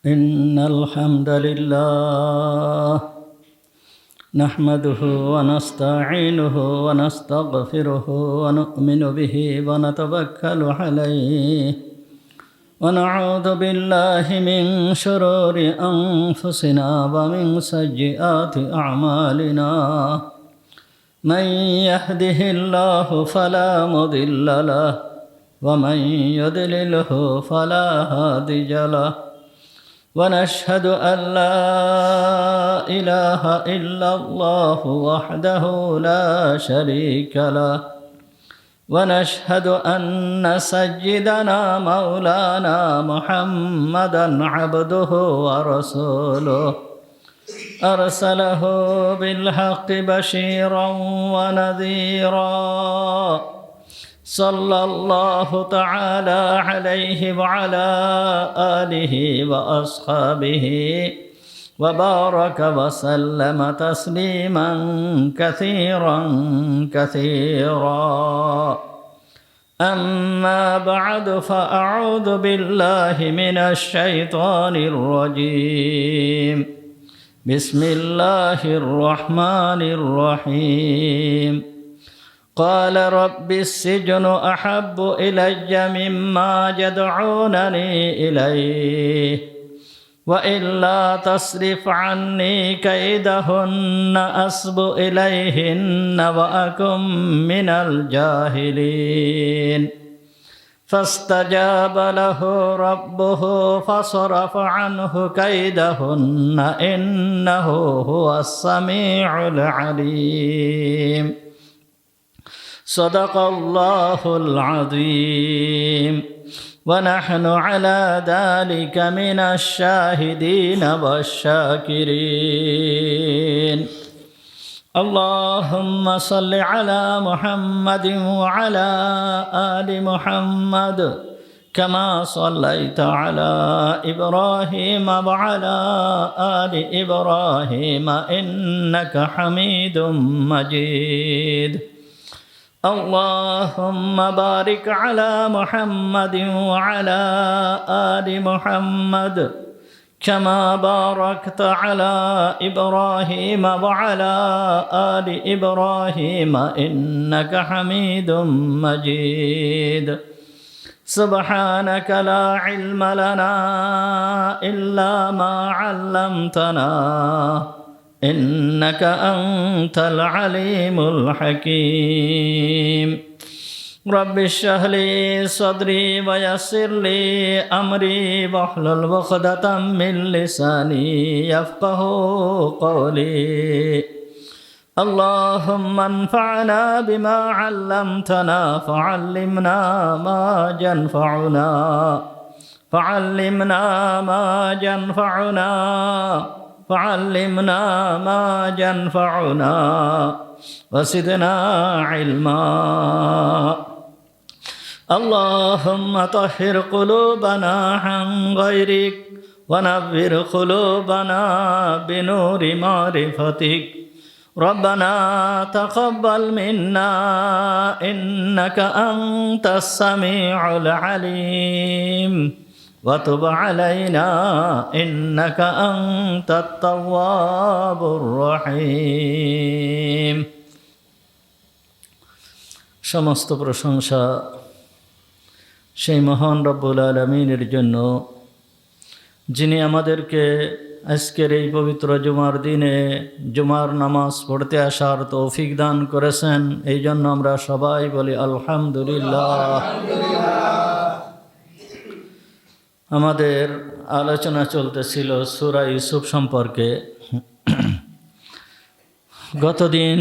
إن الحمد لله نحمده ونستعينه ونستغفره ونؤمن به ونتوكل عليه ونعوذ بالله من شرور أنفسنا ومن سيئات أعمالنا من يهده الله فلا مضل له ومن يضلله فلا هادي له ونشهد أن لا إله إلا الله وحده لا شريك له ونشهد أن سيدنا مولانا محمدا عبده ورسوله أرسله بالحق بشيرا ونذيرا صلى الله تعالى عليه وعلى آله وأصحابه وبارك وسلم تسليما كثيرا كثيرا أما بعد فأعوذ بالله من الشيطان الرجيم بسم الله الرحمن الرحيم قال رب السجن أحب إلي مما يدعونني إليه وإلا تصرف عني كيدهن أصب إليهن وأكن من الجاهلين فاستجاب له ربه فصرف عنه كيدهن إنه هو السميع العليم صدق الله العظيم ونحن على ذلك من الشاهدين والشاكرين اللهم صل على محمد وعلى آل محمد كما صليت على إبراهيم وعلى آل إبراهيم إنك حميد مجيد اللهم بارك على محمد وعلى آل محمد كما باركت على إبراهيم وعلى آل إبراهيم إنك حميد مجيد سبحانك لا علم لنا إلا ما علمتنا إنك أنت العليم الحكيم رب اشرح لي صدري ويسر لي أمري واحلل عقدة من لساني يفقهوا قولي اللهم انفعنا بما علمتنا فعلمنا ما ينفعنا فعلمنا ما ينفعنا فعلمنا ما ينفعنا وزدنا علما اللهم طهر قلوبنا عن غيرك ونور قلوبنا بنور معرفتك ربنا تقبل منا إنك أنت السميع العليم وتب علينا إنك أنت التواب الرحيم সমস্ত প্রশংসা সেই মহান রব্বুল আলামিনের জন্য যিনি আমাদেরকে আজকের এই পবিত্র জুমার দিনে জুমার নামাজ পড়তে আসার তৌফিক দান করেছেন। এই জন্য আমরা সবাই বলি আলহামদুলিল্লাহ। আমাদের আলোচনা চলতেছিল সূরা ইউসুফ সম্পর্কে। গতদিন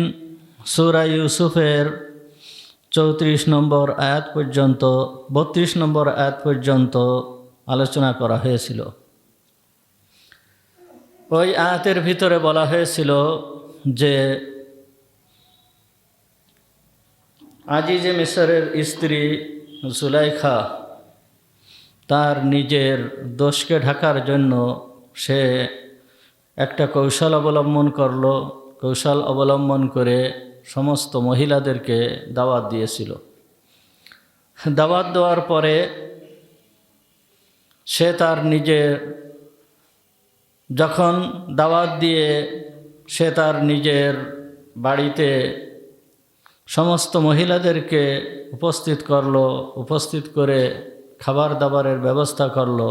সূরা ইউসুফের 34 নম্বর আয়াত পর্যন্ত 32 নম্বর আয়াত পর্যন্ত আলোচনা করা হয়েছিল। ওই আয়াতের ভিতরে বলা হয়েছিল যে আজিজে মিসরের স্ত্রী জুলাইখা তার নিজের দোষকে ঢাকার জন্য সে একটা কৌশল অবলম্বন করে সমস্ত মহিলাদেরকে দাওয়াত দিয়েছিল। দাওয়াত দেওয়ার পরে সে তার নিজের যখন দাওয়াত দিয়ে সে তার নিজের বাড়িতে সমস্ত মহিলাদেরকে উপস্থিত করে খাবার দাবারের ব্যবস্থা করলো।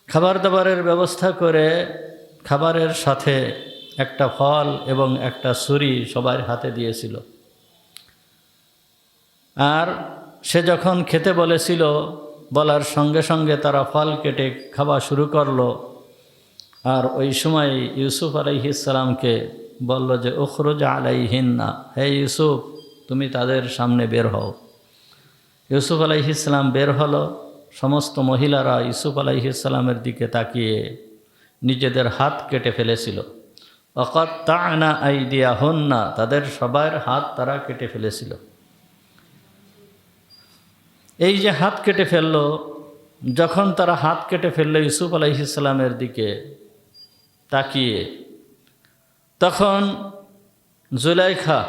খাবার দাবারের ব্যবস্থা করে খাবারের সাথে একটা ফল এবং একটা ছুরি সবার হাতে দিয়েছিল। আর সে যখন খেতে বলেছিল, বলার সঙ্গে সঙ্গে তারা ফল কেটে খাওয়া শুরু করলো। আর ওই সময় ইউসুফ আলাইহিস সালামকে বলল যে উখরুজ আলাইহিন্না, হে ইউসুফ তুমি তাদের সামনে বের হও। ইউসুফ আলাইহিস সালাম বের হলো। সমস্ত মহিলারা ইউসুফ আলাইহিস সালামের দিকে তাকিয়ে নিজেদের হাত কেটে ফেলেছিল। ওয়াকাত্তা'না আইদিয়াহুন্না, তাদের সবার হাত তারা কেটে ফেলেছিল। এই যে হাত কেটে ফেললো, যখন তারা হাত কেটে ফেললো ইউসুফ আলাইহিস সালামের দিকে তাকিয়ে, তখন জুলাইখা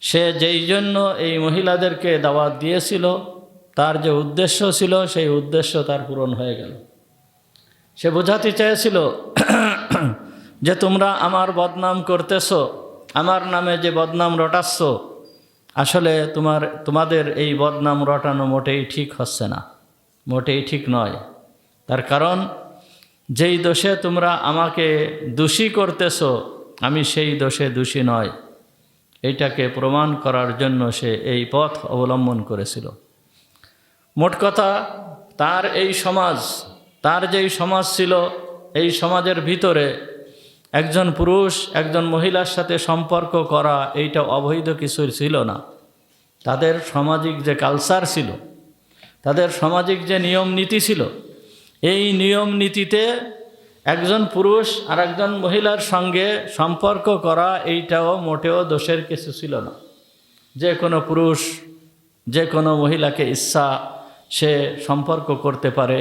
সে যেই জন্য এই মহিলাদেরকে দাওয়াত দিয়েছিল, তার যে উদ্দেশ্য ছিল সেই উদ্দেশ্য তার পূরণ হয়ে গেল। সে বোঝাতে চেয়েছিল যে তোমরা আমার বদনাম করতেছো, আমার নামে যে বদনাম রটাচ্ছ, আসলে তোমাদের এই বদনাম রটানো মোটেই ঠিক হচ্ছে না, মোটেই ঠিক নয়। তার কারণ যেই দোষে তোমরা আমাকে দোষী করতেছো, আমি সেই দোষে দোষী নয়। এইটাকে প্রমাণ করার জন্য সে এই পথ অবলম্বন করেছিল। মোট কথা, তার যেই সমাজ ছিল, এই সমাজের ভিতরে একজন পুরুষ একজন মহিলার সাথে সম্পর্ক করা এইটা অবৈধ কিছু ছিল না। তাদের সামাজিক যে কালচার ছিল, তাদের সামাজিক যে নিয়ম নীতি ছিল, এই নিয়ম নীতিতে একজন পুরুষ আর একজন মহিলার সঙ্গে সম্পর্ক করা এইটাও মোটেও দোষের কিছু ছিল না। যে কোনো পুরুষ যে কোনো মহিলাকে ইচ্ছা সে সম্পর্ক করতে পারে,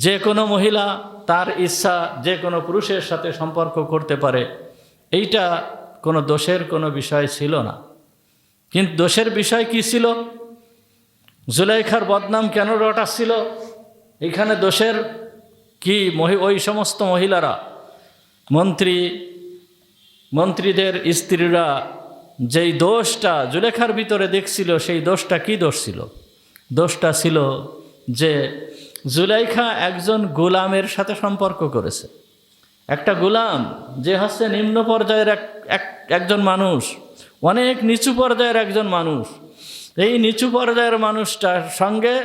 যে কোনো মহিলা তার ইচ্ছা যে কোনো পুরুষের সাথে সম্পর্ক করতে পারে, এইটা কোনো দোষের কোনো বিষয় ছিল না। কিন্তু দোষের বিষয় কি ছিল? জুলাইখার বদনাম কেন রটাচ্ছিল? এখানে দোষের কি? ওই সমস্ত মহিলারা, মন্ত্রীদের স্ত্রীরা যেই দোষটা জুলেখার ভিতরে দেখছিল, সেই দোষটা কি দোষ ছিল? দোষটা ছিল যে জুলাইখা একজন গোলামের সাথে সম্পর্ক করেছে। একটা গোলাম যে হচ্ছে নিম্ন পর্যায়ের একজন মানুষ, অনেক নিচু পর্যায়ের একজন মানুষ, এই নিচু পর্যায়ের মানুষটার সঙ্গে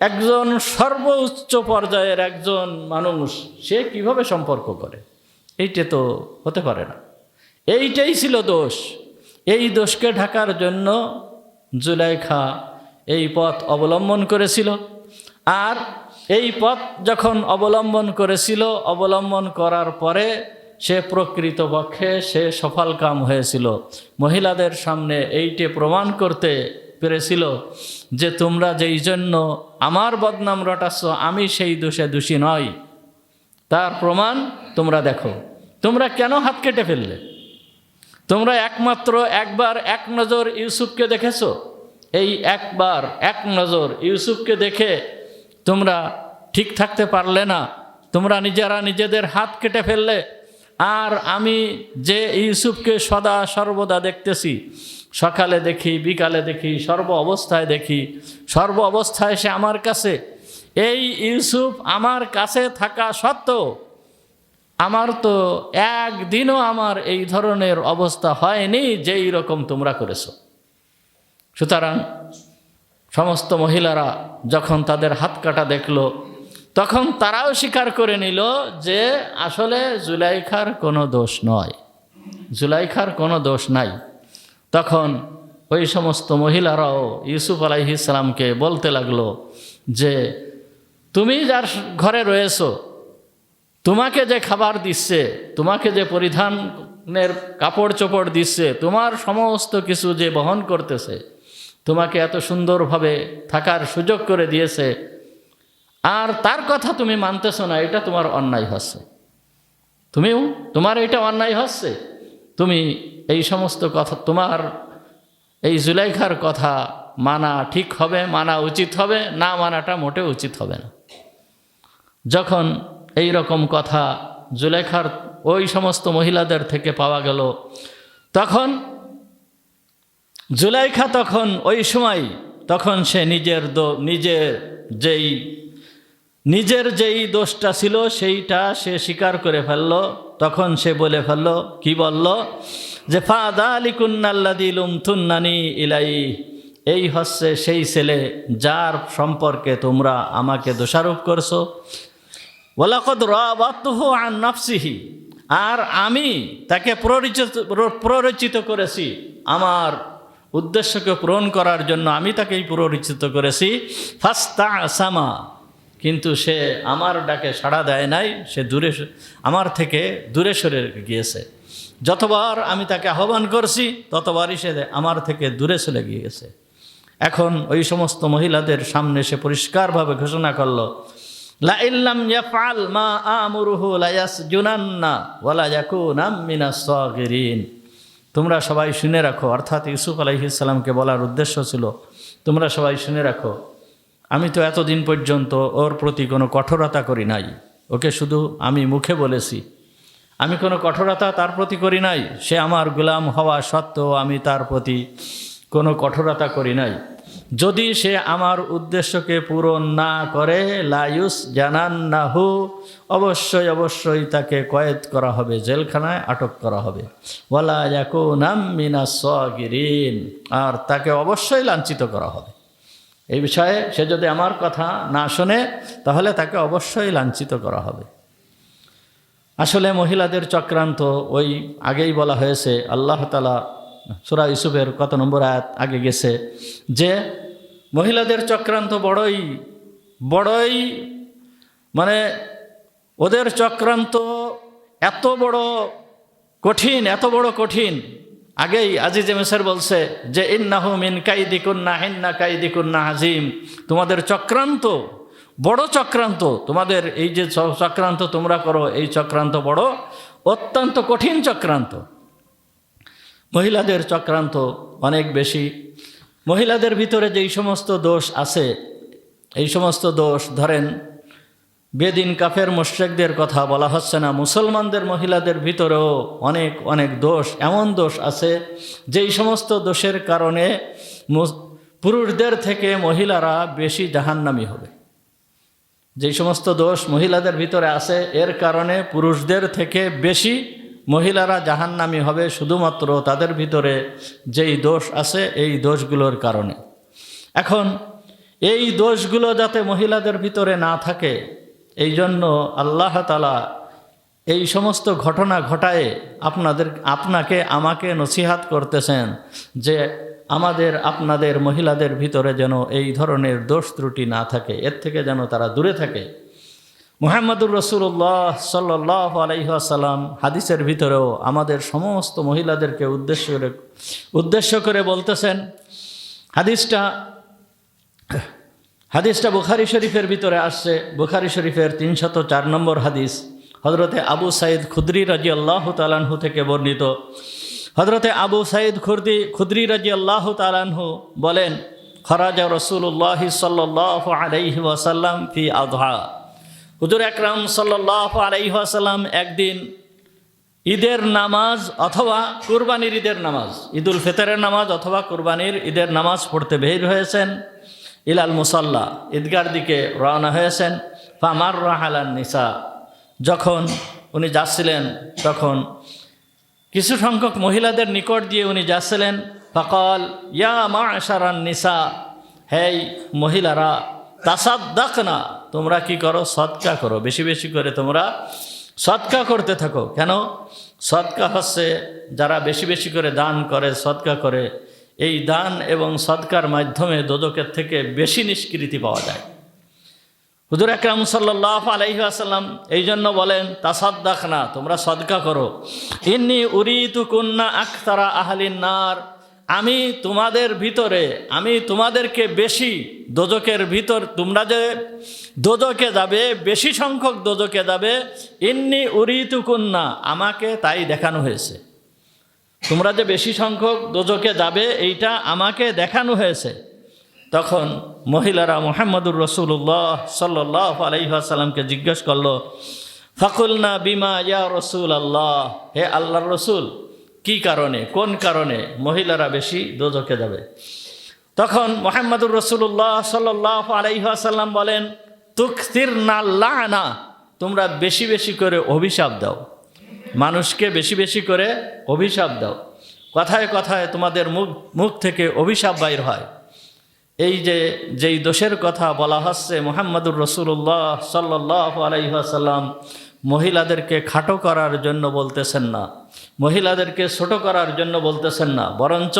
একজন সর্বোচ্চ পর্যায়ের একজন মানুষ সে কিভাবে সম্পর্ক করে? এইটা তো হতে পারে না। এইটাই ছিল দোষ। এই দোষকে ঢাকার জন্য জুলাইখা এই পথ অবলম্বন করেছিল। আর এই পথ যখন অবলম্বন করেছিল, অবলম্বন করার পরে সে প্রকৃতপক্ষে সে সফলকাম হয়েছিল। মহিলাদের সামনে এইটি প্রমাণ করতে পেরেছিল যে তোমরা যেই জন্য আমার বদনাম রটাচ্ছ, আমি সেই দোষে দোষী নই। তার প্রমাণ তোমরা দেখো। তোমরা কেন হাত কেটে ফেললে? তোমরা একমাত্র একবার এক নজর ইউসুফকে দেখেছো। এই একবার এক নজর ইউসুফকে দেখে তোমরা ঠিক থাকতে পারলে না, তোমরা নিজেদের হাত কেটে ফেললে। আর আমি যে ইউসুফকে সদা সর্বদা দেখতেছি, সকালে দেখি, বিকালে দেখি, সর্ব অবস্থায় সে আমার কাছে। এই ইউসুফ আমার কাছে থাকা সত্ত্বেও আমার তো একদিনও আমার এই ধরনের অবস্থা হয়নি যেই রকম তোমরা করেছো। সুতরাং সমস্ত মহিলারা যখন তাদের হাত কাটা দেখলো, তখন তারাও স্বীকার করে নিল যে আসলে জুলাইখার কোনো দোষ নয়, জুলাইখার কোনো দোষ নাই। তখন ওই সমস্ত মহিলারাও ইউসুফ আলাইহিস সালামকে বলতে লাগলো যে তুমি যার ঘরে রয়েছো, তোমাকে যে খাবার দিচ্ছে, তোমাকে যে পরিধানের কাপড় চোপড় দিচ্ছে, তোমার সমস্ত কিছু যে বহন করতেছে, তোমাকে এত সুন্দরভাবে থাকার সুযোগ করে দিয়েছে, আর তার কথা তুমি মানতেছো না, এটা তোমার অন্যায় হচ্ছে। তোমার এটা অন্যায় হচ্ছে। তুমি এই সমস্ত কথা, তোমার এই জুলাইখার কথা মানা ঠিক হবে, মানা উচিত হবে না, মানাটা মোটেও উচিত হবে না। যখন এই রকম কথা জুলেখার ওই সমস্ত মহিলাদের থেকে পাওয়া গেল। তখন জুলেখা তখন ওই সময় তখন সে নিজের যেই দোষটা ছিল সেইটা সে স্বীকার করে ফেলল। তখন সে বলে ফেলল, কি বলল, যে ফাদালিকুন্নাল্লাযী লুমতুন্নানি ইলাই, এই হচ্ছে সেই ছেলে যার সম্পর্কে তোমরা আমাকে দোষারোপ করছো। ওয়ালাকাদ রাওয়াতুহু আন নাফসিহি, আর আমি তাকে প্ররোচিত করেছি আমার উদ্দেশ্যকে পূরণ করার জন্য, আমি তাকেই প্ররোচিত করেছি। ফাস্তাসামা, কিন্তু সে আমার ডাকে সাড়া দেয় নাই, সে আমার থেকে দূরে সরে গিয়েছে। যতবার আমি তাকে আহ্বান করছি ততবারই সে আমার থেকে দূরে চলে গিয়েছে। এখন ওই সমস্ত মহিলাদের সামনে সে পরিষ্কারভাবে ঘোষণা করল, লা ইল্লাম ইয়াফআল মা আমুরুহু লা ইয়াসজুনান্না ওয়া লা ইয়াকুনা মিনাস সাগিরিন। তোমরা সবাই শুনে রাখো, অর্থাৎ ইউসুফ আলাইহিস সালামকে বলার উদ্দেশ্য ছিল, তোমরা সবাই শুনে রাখো, আমি তো এতদিন পর্যন্ত ওর প্রতি কোনো কঠোরতা করি নাই, ওকে শুধু আমি মুখে বলেছি, আমি কোনো কঠোরতা তার প্রতি করি নাই। সে আমার গোলাম হওয়া সত্ত্বেও আমি তার প্রতি কোনো কঠোরতা করি নাই। যদি সে আমার উদ্দেশ্যকে পূরণ না করে লায়ুস জানান্নাহু, অবশ্যই তাকে কয়েদ করা হবে, জেলখানায় আটক করা হবে। ওয়ালা ইয়াকুনা মিনাস সাগিরিন, আর তাকে অবশ্যই লাঞ্ছিত করা হবে। এই বিষয়ে সে যদি আমার কথা না শোনে তাহলে তাকে অবশ্যই লাঞ্ছিত করা হবে। আসলে মহিলাদের চক্রান্ত ওই আগেই বলা হয়েছে, আল্লাহ তাআলা সূরা ইউসুফের কত নম্বর আয়াত আগে গেছে, যে মহিলাদের চক্রান্ত বড়ই মানে ওদের চক্রান্ত এত বড় কঠিন। আগেই আজিজে মিসর বলছে যে ইন্নাহু মিন কাইদিকুন্না ইন্না কাইদিকুন্না আযীম, তোমাদের চক্রান্ত বড় চক্রান্ত, তোমাদের এই যে চক্রান্ত তোমরা করো এই চক্রান্ত বড়, অত্যন্ত কঠিন চক্রান্ত। মহিলাদের চক্রান্ত অনেক বেশি। মহিলাদের ভিতরে যেই সমস্ত দোষ আছে, এই সমস্ত দোষ ধরেন বেদিন কাফের মুশরিকদের কথা বলা হচ্ছে না, মুসলমানদের মহিলাদের ভিতরেও অনেক দোষ, এমন দোষ আছে যেই সমস্ত দোষের কারণে পুরুষদের থেকে মহিলারা বেশি জাহান্নামী হবে। যেই সমস্ত দোষ মহিলাদের ভিতরে আছে এর কারণে পুরুষদের থেকে বেশি মহিলারা জাহান্নামী হবে, শুধুমাত্র তাদের ভিতরে যেই দোষ আছে এই দোষগুলোর কারণে। এখন এই দোষগুলো যাতে মহিলাদের ভিতরে না থাকে, এই জন্য আল্লাহ তাআলা এই সমস্ত ঘটনা ঘটায় আপনাকে আমাকে নসিহাত করতেছেন যে আপনাদের মহিলাদের ভিতরে যেন এই ধরনের দোষ ত্রুটি না থাকে, এর থেকে যেন তারা দূরে থাকে। মুহাম্মদুর রাসূলুল্লাহ সাল্লাল্লাহু আলাইহি ওয়াসাল্লাম হাদিসের ভিতরেও আমাদের সমস্ত মহিলাদেরকে উদ্দেশ্য করে বলতেছেন। হাদিসটা বুখারী শরীফের ভিতরে আসছে, বুখারী শরীফের 304 নম্বর হাদিস। হযরতে আবু সাঈদ খুদরি রাদিয়াল্লাহু তাআলা আনহু থেকে বর্ণিত। হযরতে আবু সাঈদ খুদরি রাদিয়াল্লাহু তাআলা আনহু বলেন, খরাজা রাসূলুল্লাহ সাল্লাল্লাহু আলাইহি ওয়াসাল্লাম ফি আযহা, হুজুর আকরাম সাল্লাল্লাহু আলাইহি ওয়াসাল্লাম একদিন ঈদের নামাজ অথবা কুরবানির ঈদের নামাজ, ঈদুল ফিতরের নামাজ অথবা কুরবানির ঈদের নামাজ পড়তে বের হয়েছেন। ইলাল মুসাল্লা, ঈদগার দিকে রওনা হয়েছেন। ফামাররা আলান নিসা, যখন উনি যাচ্ছিলেন তখন কিছু সংখ্যক মহিলাদের নিকট দিয়ে উনি যাচ্ছিলেন। ফাকাল ইয়া মা'শারান নিসা, হেই মহিলারা, তাসাদ্দাকনা, তোমরা কি করো, সদকা করো, বেশি বেশি করে তোমরা সদকা করতে থাকো। কেন? সদকা হচ্ছে যারা বেশি বেশি করে দান করে, সদকা করে, এই দান এবং সদকার মাধ্যমে দোজখের থেকে বেশি নিষ্কৃতি পাওয়া যায়। হুজুর আকরাম সাল্লাল্লাহু আলাইহি ওয়াসাল্লাম এই জন্য বলেন তাসাদ্দাকনা, তোমরা সদকা করো। ইন্নী উরিতুকুন্না আকতারা আহলিন নার, আমি তোমাদেরকে বেশি দোজখের ভিতর, তোমরা যে দোজখে যাবে, বেশি সংখ্যক দোজখে যাবে, ইন্নী উরিতুকুন্না, আমাকে তাই দেখানো হয়েছে। তোমরা যে বেশি সংখ্যক দোজখে যাবে এইটা আমাকে দেখানো হয়েছে। তখন মহিলারা মুহাম্মদুর রাসূলুল্লাহ সাল্লাল্লাহু আলাইহি ওয়াসাল্লামকে জিজ্ঞেস করলো, ফাকুলনা বিমা ইয়া রাসূলুল্লাহ, হে আল্লাহর রসুল, কি কারণে, কোন কারণে মহিলারা বেশি দোজখে যাবে? তখন মুহাম্মদুর রাসূলুল্লাহ সাল্লাল্লাহু আলাইহি ওয়াসাল্লাম বলেন, তুকসিরনাল লানা, তোমরা বেশি বেশি করে অভিশাপ দাও, মানুষকে বেশি বেশি করে অভিশাপ দাও, কথায় কথায় তোমাদের মুখ থেকে অভিশাপ বাইর হয়। এই যেই দোষের কথা বলা হচ্ছে, মুহাম্মদুর রাসূলুল্লাহ সাল্লাল্লাহু আলাইহি ওয়াসাল্লাম মহিলাদেরকে খাটো করার জন্য বলতেছেন না, মহিলাদেরকে ছোট করার জন্য বলতেছেন না, বরঞ্চ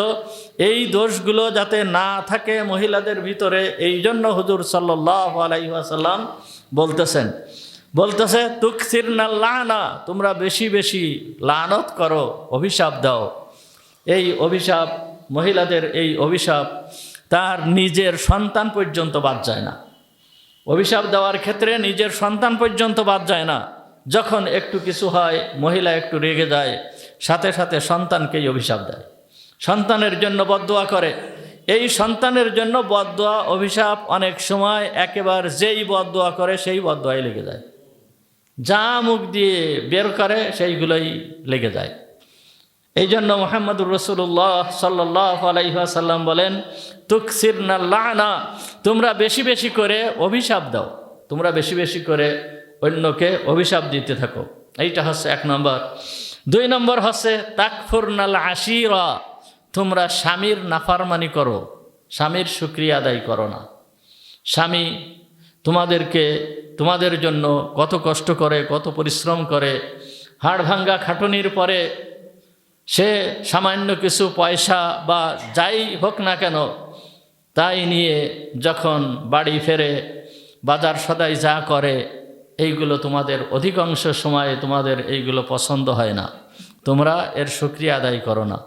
এই দোষগুলো যাতে না থাকে মহিলাদের ভিতরে, এই জন্য হুজুর সাল্লাল্লাহু আলাইহি ওয়াসাল্লাম বলতেছে তুকসিরনাল লানা, তোমরা বেশি বেশি লানত করো, অভিশাপ দাও। এই অভিশাপ, মহিলাদের এই অভিশাপ তার নিজের সন্তান পর্যন্ত বাদ যায় না। অভিশাপ দেওয়ার ক্ষেত্রে নিজের সন্তান পর্যন্ত বাদ যায় না। যখন একটু কিছু হয়, মহিলা একটু রেগে যায়, সাথে সাথে সন্তানকেই অভিশাপ দেয়, সন্তানের জন্য বদদোয়া করে। এই সন্তানের জন্য বদদোয়া, অভিশাপ অনেক সময় একেবারে যেই বদদোয়া করে সেই বদদোয়াই লেগে যায়, যা মুখ দিয়ে বের করে সেইগুলোই লেগে যায়। এই জন্য মুহাম্মদুর রাসূলুল্লাহ সাল্লাল্লাহু আলাইহি ওয়াসাল্লাম বলেন, তুকসিরনাল লানা, তোমরা বেশি বেশি করে অভিশাপ দাও, তোমরা বেশি বেশি করে অন্যকে অভিশাপ দিতে থাকো। এইটা হচ্ছে 1 নম্বর। 2 নম্বর হচ্ছে তাকফুরনাল আশিরা, তোমরা স্বামীর নাফরমানি করো, স্বামীর শুকরিয়া আদায় করো না। স্বামী তোমাদের জন্য কত কষ্ট করে, কত পরিশ্রম করে, হাড় ভাঙ্গা খাটুনির পরে সে সামান্য কিছু পয়সা বা যাই হোক না কেন তাই নিয়ে যখন বাড়ি ফেরে, বাজার সদাই যা করে, এইগুলো তোমাদের অধিকাংশ সময়ে তোমাদের এইগুলো পছন্দ হয় না, তোমরা এর শুকরিয়া আদায় করো না।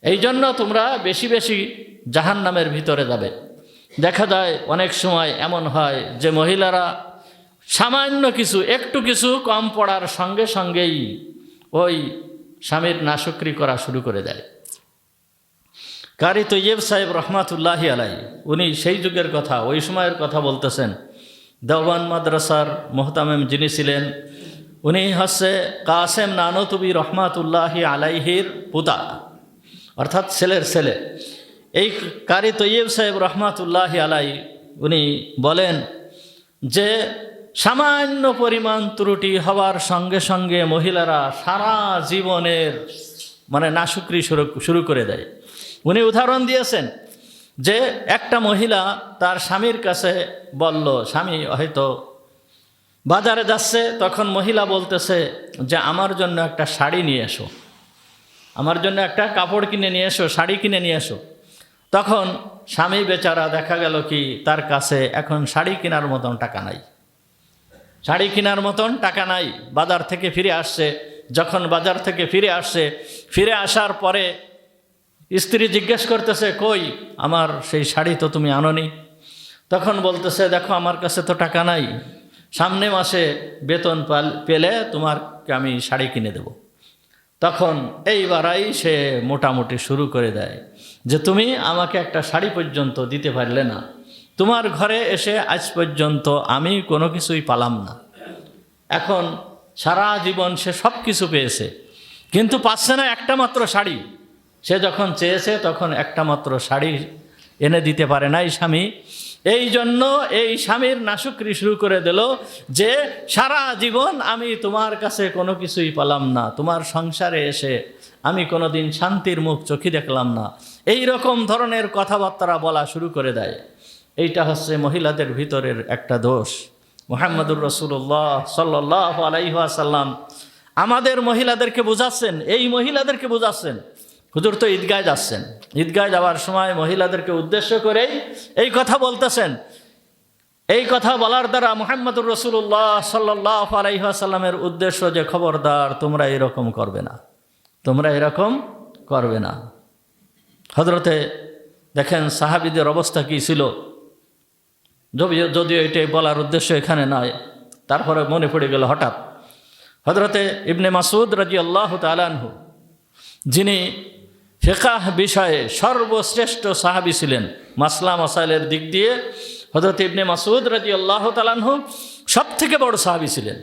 এই জন্য তোমরা বেশি বেশি জাহান্নামের ভিতরে যাবে। দেখা যায় অনেক সময় এমন হয় যে মহিলারা সামান্য কিছু, একটু কিছু কম পড়ার সঙ্গে সঙ্গেই ওই স্বামীর নাশুকরি করা শুরু করে দেয়। কারি তৈয়ব সাহেব রহমাতুল্লাহি আলাই, উনি সেই যুগের কথা, ওই সময়ের কথা বলতেছেন। দেওবান মাদ্রাসার মোহতামেম যিনি ছিলেন, উনি হচ্ছে কাসেম নানতুবি রহমাতুল্লাহি আলাইহির পুতা, অর্থাৎ ছেলের ছেলে। এই কারি তৈয়ব সাহেব রহমাতুল্লাহি আলাই উনি বলেন যে সামান্য পরিমাণ ত্রুটি হওয়ার সঙ্গে সঙ্গে মহিলারা সারা জীবনের নাশুকরি শুরু করে দেয়। উনি উদাহরণ দিয়েছেন যে একটা মহিলা তার স্বামীর কাছে বলল, স্বামী হয়তো বাজারে যাচ্ছে, তখন মহিলা বলতেছে যে আমার জন্য একটা শাড়ি নিয়ে এসো, আমার জন্য একটা কাপড় কিনে নিয়ে এসো, শাড়ি কিনে নিয়ে এসো। তখন স্বামী বেচারা দেখা গেল কি তার কাছে এখন শাড়ি কেনার মতন টাকা নাই, শাড়ি কেনার মতন টাকা নাই। বাজার থেকে ফিরে আসছে, যখন বাজার থেকে ফিরে আসার পরে স্ত্রী জিজ্ঞেস করতেছে, কই আমার সেই শাড়ি তো তুমি আনোনি? তখন বলতেছে, দেখো আমার কাছে তো টাকা নাই, সামনে মাসে বেতন পেলে তোমাকে আমি শাড়ি কিনে দেব। তখন এইবারাই সে মোটামুটি শুরু করে দেয় যে তুমি আমাকে একটা শাড়ি পর্যন্ত দিতে পারলে না, তোমার ঘরে এসে আজ পর্যন্ত আমি কোনো কিছুই পালাম না। এখন সারা জীবন সে সব কিছু পেয়েছে, কিন্তু পাচ্ছে না একটা মাত্র শাড়ি। সে যখন চেয়েছে তখন একটা মাত্র শাড়ি এনে দিতে পারে নাই স্বামী। এই জন্য এই স্বামীর নাশুকরি শুরু করে দিল যে সারা জীবন আমি তোমার কাছে কোনো কিছুই পেলাম না, তোমার সংসারে এসে আমি কোনোদিন শান্তির মুখ চোখে দেখলাম না, এই রকম ধরনের কথাবার্তা বলা শুরু করে দেয়। এইটা হচ্ছে মহিলাদের ভিতরের একটা দোষ। মুহাম্মদুর রাসূলুল্লাহ সাল্লাল্লাহু আলাইহি ওয়াসাল্লাম আমাদের মহিলাদেরকে বোঝাচ্ছেন, এই মহিলাদেরকে বোঝাচ্ছেন। হুজুর তো ঈদগায় যাচ্ছেন, ঈদগায় যাওয়ার সময় মহিলাদেরকে উদ্দেশ্য করেই এই কথা বলতেছেন। এই কথা বলার দ্বারা মুহাম্মদুর রাসূলুল্লাহ সাল্লাল্লাহু আলাইহি ওয়াসাল্লামের উদ্দেশ্য যে খবরদার তোমরা এরকম করবে না, তোমরা এরকম করবে না। হযরতে দেখেন সাহাবীদের অবস্থা কী ছিল, যদিও এটাই বলার উদ্দেশ্য এখানে নয়, তারপরে মনে পড়ে গেল হঠাৎ। হযরতে ইবনে মাসউদ রাদিয়াল্লাহু তাআলা আনহু, যিনি ফিকহ বিষয়ে সর্বশ্রেষ্ঠ সাহাবী ছিলেন। মাসলা মাসাইলের দিক দিয়ে হযরত ইবনে মাসউদ রাদিয়াল্লাহু তাআলা আনহু সবথেকে বড় সাহাবী ছিলেন।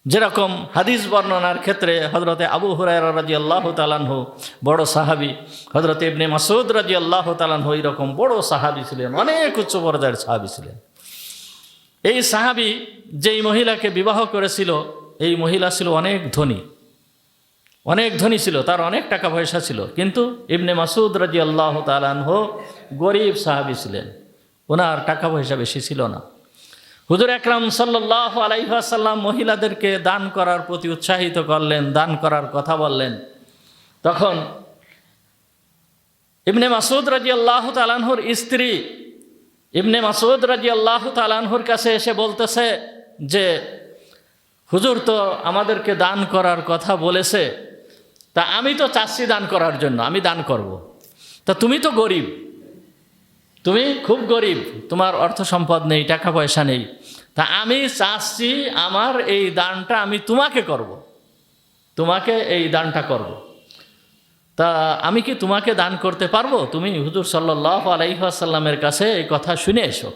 যেরকম হাদিস বর্ণনার ক্ষেত্রে হযরতে আবু হুরায়রা রাদিয়াল্লাহু তাআলা আনহু বড় সাহাবী, হযরত ইবনে মাসউদ রাদিয়াল্লাহু তাআলা আনহু এরকম বড় সাহাবী ছিলেন, অনেক উচ্চ পর্যায়ের সাহাবী ছিলেন। এই সাহাবী যেই মহিলাকে বিবাহ করেছিল, এই মহিলা ছিল অনেক ধনী ছিল, তার অনেক টাকা পয়সা ছিল, কিন্তু ইবনে মাসউদ রাদিয়াল্লাহু তাআলা আনহু গরিব সাহাবী ছিলেন, ওনার টাকা পয়সা বেশি ছিল না। হুজুর আকরাম সাল্লাল্লাহু আলাইহি ওয়াসাল্লাম মহিলাদেরকে দান করার প্রতি উৎসাহিত করলেন, দান করার কথা বললেন। তখন ইবনে মাসউদ রাদিয়াল্লাহু তাআলা আনহুর স্ত্রী ইবনে মাসউদ রাদিয়াল্লাহু তাআলা আনহুর কাছে এসে বলতেছে যে হুজুর তো আমাদেরকে দান করার কথা বলেছে, তা আমি তো চাচ্ছি দান করার জন্য, আমি দান করব। তা তুমি তো গরিব, তুমি খুব গরিব, তোমার অর্থ সম্পদ নেই, টাকা পয়সা নেই, তা আমি চাচ্ছি আমার এই দানটা আমি তোমাকে করব, তোমাকে এই দানটা করব। তা আমি কি তোমাকে দান করতে পারবো? তুমি হুজুর সাল্লাল্লাহু আলাইহি ওয়াসাল্লামের কাছে এই কথা শুনে এসো।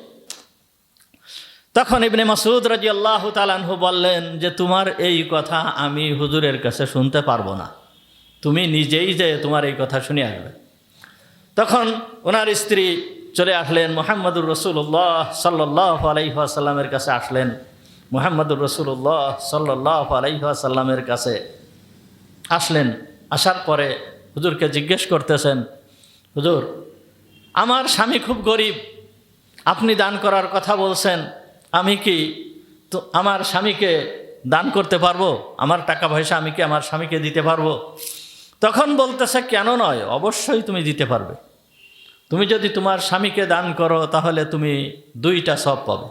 তখন ইবনে মাসউদ রাদিয়াল্লাহু তাআলা আনহু বললেন যে তোমার এই কথা আমি হুজুরের কাছে শুনতে পারবো না, তুমি নিজেই যে তোমার এই কথা শুনে আসবে। তখন ওনার স্ত্রী চলে আসলেন, মুহাম্মদুর রাসূলুল্লাহ সাল্লাল্লাহু আলাইহি ওয়াসাল্লামের কাছে আসলেন। মুহাম্মদুর রাসূলুল্লাহ সাল্লাল্লাহু আলাইহি ওয়াসাল্লামের কাছে আসলেন। আসার পরে হুজুরকে জিজ্ঞেস করতেছেন, হুজুর আমার স্বামী খুব গরিব, আপনি দান করার কথা বলছেন, আমি কি তো আমার স্বামীকে দান করতে পারবো? আমার টাকা পয়সা আমি কি আমার স্বামীকে দিতে পারবো? তখন বলতেছে, কেন নয়, অবশ্যই তুমি দিতে পারবে। তুমি যদি তোমার স্বামীকে দান করো তাহলে তুমি দুইটা সব পাবে।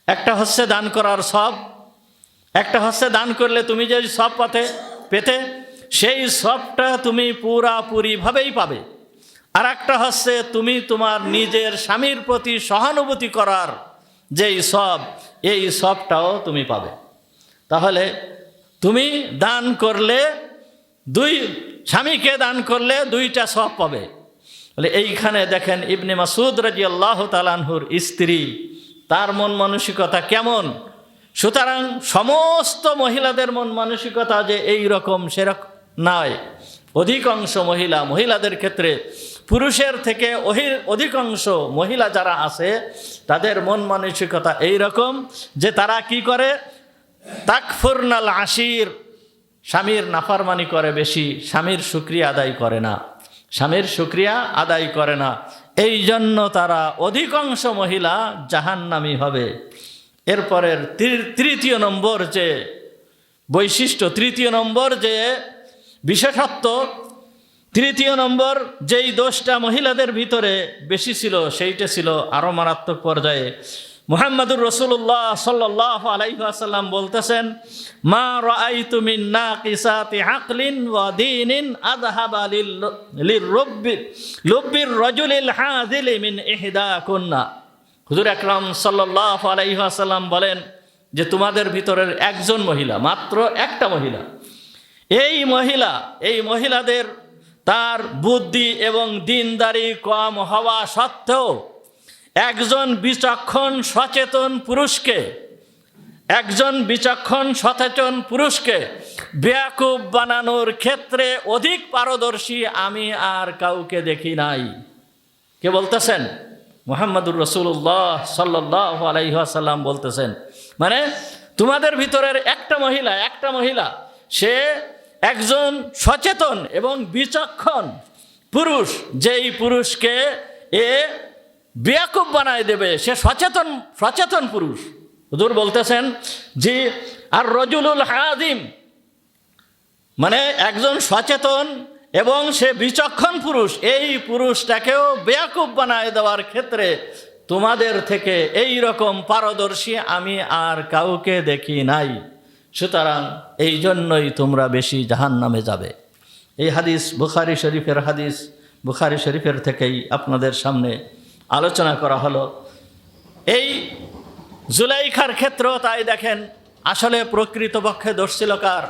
একটা হচ্ছে দান করার সব, একটা হচ্ছে দান করলে তুমি যে সব পেতে সেই সবটা তুমি পুরাপুরিভাবেই পাবে। আর একটা হচ্ছে তুমি তোমার নিজের স্বামীর প্রতি সহানুভূতি করার যেই সব, এই সবটাও তুমি পাবে। তাহলে তুমি দান করলে স্বামীকে দান করলে দুইটা সব পাবে। বলে এইখানে দেখেন ইবনে মাসউদ রাদিয়াল্লাহু তাআলা আনহুর স্ত্রী, তার মন মানসিকতা কেমন। সুতরাং সমস্ত মহিলাদের মন মানসিকতা যে এই রকম সেরকম নয়। অধিকাংশ মহিলাদের ক্ষেত্রে পুরুষের থেকে অধিকাংশ মহিলা যারা আছে তাদের মন মানসিকতা এই রকম যে তারা কি করে, তাকফুরনাল আশির, স্বামীর নাফরমানি করে বেশি, স্বামীর শুকরিয়া আদায় করে না, এই জন্য তারা অধিকাংশ মহিলা জাহান্নামী হবে। এরপরের তৃতীয় নম্বর যে বৈশিষ্ট্য, তৃতীয় নম্বর যে বিশেষত্ব, তৃতীয় নম্বর যেই দোষটা মহিলাদের ভিতরে বেশি ছিল সেইটা ছিল আরও মারাত্মক পর্যায়ে। মুহাম্মদুর রাসূলুল্লাহ সাল্লাল্লাহু আলাইহি ওয়াসাল্লাম বলতেছেন, মা রাআইতু মিন নাকিসাতি আকলিন ওয়া দীনিন আযহাবা লিরুব্বির রাজুলিল হাযিলি মিন ইহদাকুন্না। হুজুর আকরাম সাল্লাল্লাহু আলাইহি ওয়াসাল্লাম বলেন যে তোমাদের ভিতরের একজন মহিলা, মাত্র একটা মহিলা, এই মহিলাদের তার বুদ্ধি এবং দিনদারি কম হওয়া সত্ত্বেও একজন বিচক্ষণ সচেতন পুরুষকে বেয়াকুব বানানোর ক্ষেত্রে অধিক পারদর্শী আমি আর কাউকে দেখি নাই। কে বলতেছেন? মুহাম্মদুর রাসূলুল্লাহ সাল্লাল্লাহু আলাইহি ওয়াসাল্লাম বলতেছেন, মানে তোমাদের ভিতরের একটা মহিলা সে একজন সচেতন এবং বিচক্ষণ পুরুষ, যেই পুরুষকে বেয়াকুব বানায় দেবে, সে সচেতন পুরুষ। হুজুর বলতেছেন যে আর রজুলুল হাযিম, মানে একজন সচেতন এবং সে বিচক্ষণ পুরুষ, এই পুরুষটাকেও বেয়াকুব বানায় দেওয়ার ক্ষেত্রে তোমাদের থেকে এই রকম পারদর্শী আমি আর কাউকে দেখি নাই। সুতরাং এই জন্যই তোমরা বেশি জাহান্নামে যাবে। এই হাদিস বুখারী শরীফের থেকেই আপনাদের সামনে আলোচনা করা হলো। এই জুলাইখার ক্ষেত্রেও তাই দেখেন, আসলে প্রকৃতপক্ষে দোষ ছিল কার?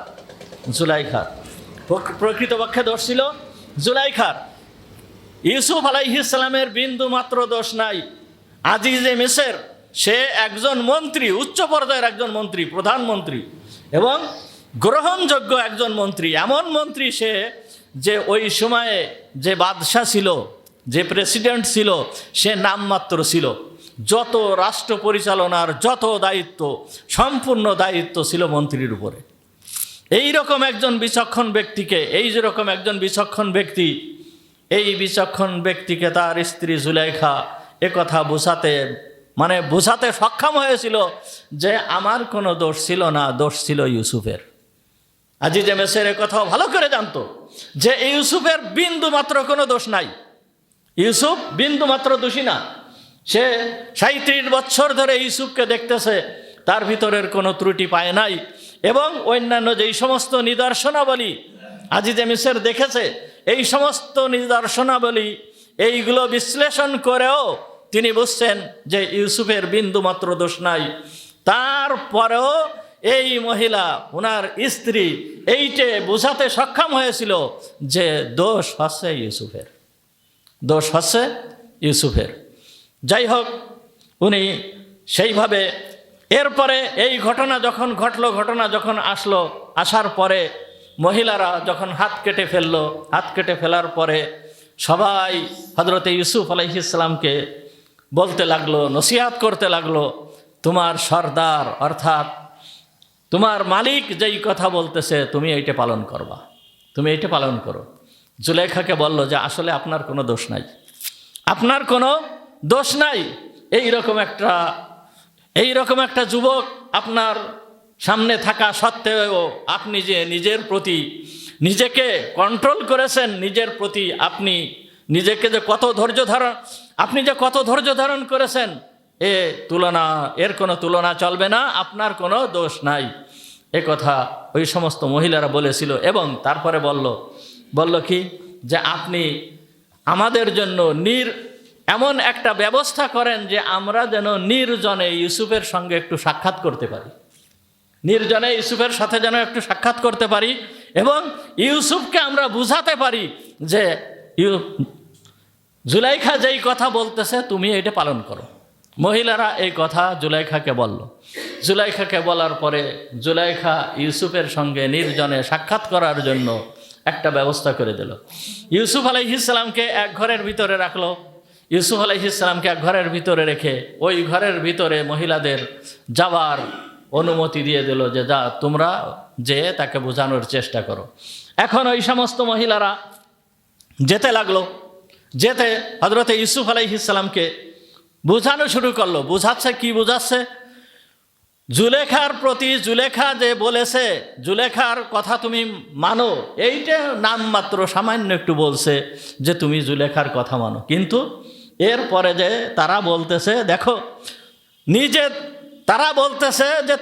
জুলাইখার। প্রকৃতপক্ষে দোষ ছিল জুলাইখার। ইউসুফ আলাইহিস সালামের বিন্দু মাত্র দোষ নাই। আজিজে মিসর, সে একজন মন্ত্রী, উচ্চ পর্যায়ের একজন মন্ত্রী, প্রধানমন্ত্রী এবং গ্রহণযোগ্য একজন মন্ত্রী। এমন মন্ত্রী সে, যে ওই সময়ে যে বাদশাহ ছিল, যে প্রেসিডেন্ট ছিল, সে নামমাত্র ছিল। যত রাষ্ট্র পরিচালনার যত দায়িত্ব, সম্পূর্ণ দায়িত্ব ছিল মন্ত্রীর উপরে। এই রকম একজন বিচক্ষণ ব্যক্তিকে, এই যেরকম একজন বিচক্ষণ ব্যক্তি, এই বিচক্ষণ ব্যক্তিকে তার স্ত্রী জুলাইখা একথা বোঝাতে সক্ষম হয়েছিল যে আমার কোনো দোষ ছিল না, দোষ ছিল ইউসুফের। আজিজে মিসর কথাও ভালো করে জানতো যে ইউসুফের বিন্দু মাত্র কোনো দোষ নাই, ইউসুফ বিন্দু মাত্র দোষী না। সে 37 বছর ধরে ইউসুফকে দেখতেছে, তার ভিতরের কোনো ত্রুটি পায় নাই। এবং অন্যান্য যেই সমস্ত নিদর্শনাবলী আজিজে মিসর দেখেছে, এই সমস্ত নিদর্শনাবলী এইগুলো বিশ্লেষণ করেও তিনি বুঝছেন যে ইউসুফের বিন্দু মাত্র দোষ নাই। তারপরেও এই মহিলা, ওনার স্ত্রী, এইটে বোঝাতে সক্ষম হয়েছিল যে দোষ হচ্ছে ইউসুফের, দোষ হচ্ছে ইউসুফের। যাই হোক, উনি সেইভাবে এরপরে এই ঘটনা যখন ঘটলো, ঘটনা যখন আসলো, আসার পরে মহিলারা যখন হাত কেটে ফেললো, হাত কেটে ফেলার পরে সবাই হযরতে ইউসুফ আলাইহিস সালামকে বলতে লাগলো, নসিহত করতে লাগলো, তোমার সর্দার অর্থাৎ তোমার মালিক যেই কথা বলতেছে তুমি এইটা পালন করবা, তুমি এইটা পালন করো। জুলেখাকে বলল যে আসলে আপনার কোনো দোষ নাই, আপনার কোনো দোষ নাই। এই রকম একটা যুবক আপনার সামনে থাকা সত্ত্বেও আপনি যে নিজের প্রতি নিজেকে কন্ট্রোল করেছেন, নিজের প্রতি আপনি নিজেকে যে কত ধৈর্য ধারণ করেছেন, এর কোনো তুলনা চলবে না, আপনার কোনো দোষ নাই। এ কথা ওই সমস্ত মহিলারা বলেছিল। এবং তারপরে বলল কি, যে আপনি আমাদের জন্য এমন একটা ব্যবস্থা করেন যে আমরা যেন নির্জনে ইউসুফের সঙ্গে একটু সাক্ষাৎ করতে পারি, নির্জনে ইউসুফের সাথে যেন একটু সাক্ষাৎ করতে পারি এবং ইউসুফকে আমরা বুঝাতে পারি যে জুলাইখা যেই কথা বলতেছে তুমি এটা পালন করো। মহিলারা এই কথা জুলাইখাকে বলল। জুলাইখাকে বলার পরে জুলাইখা ইউসুফের সঙ্গে নির্জনে সাক্ষাৎ করার জন্য একটা ব্যবস্থা করে দিল। ইউসুফ আলাইহিস সালামকে এক ঘরের ভিতরে রাখলো। ইউসুফ আলাইহিস সালামকে এক ঘরের ভিতরে রেখে ওই ঘরের ভিতরে মহিলাদের যাওয়ার অনুমতি দিয়ে দিল যে যা, তোমরা যে তাকে বোঝানোর চেষ্টা করো। এখন ওই সমস্ত মহিলারা যেতে লাগলো। যেতে হযরতে ইউসুফ আলাইহিস সালামকে বোঝানো শুরু করলো। কি বোঝাচ্ছে? জুলেখার প্রতি, জুলেখা যে বলেছে, জুলেখার কথা তুমি মানো, এইটা নামমাত্র সামান্য একটু বলছে যে তুমি জুলেখার কথা মানো। কিন্তু এরপরে যে তারা বলতেছে, দেখো, তারা বলতেছে যে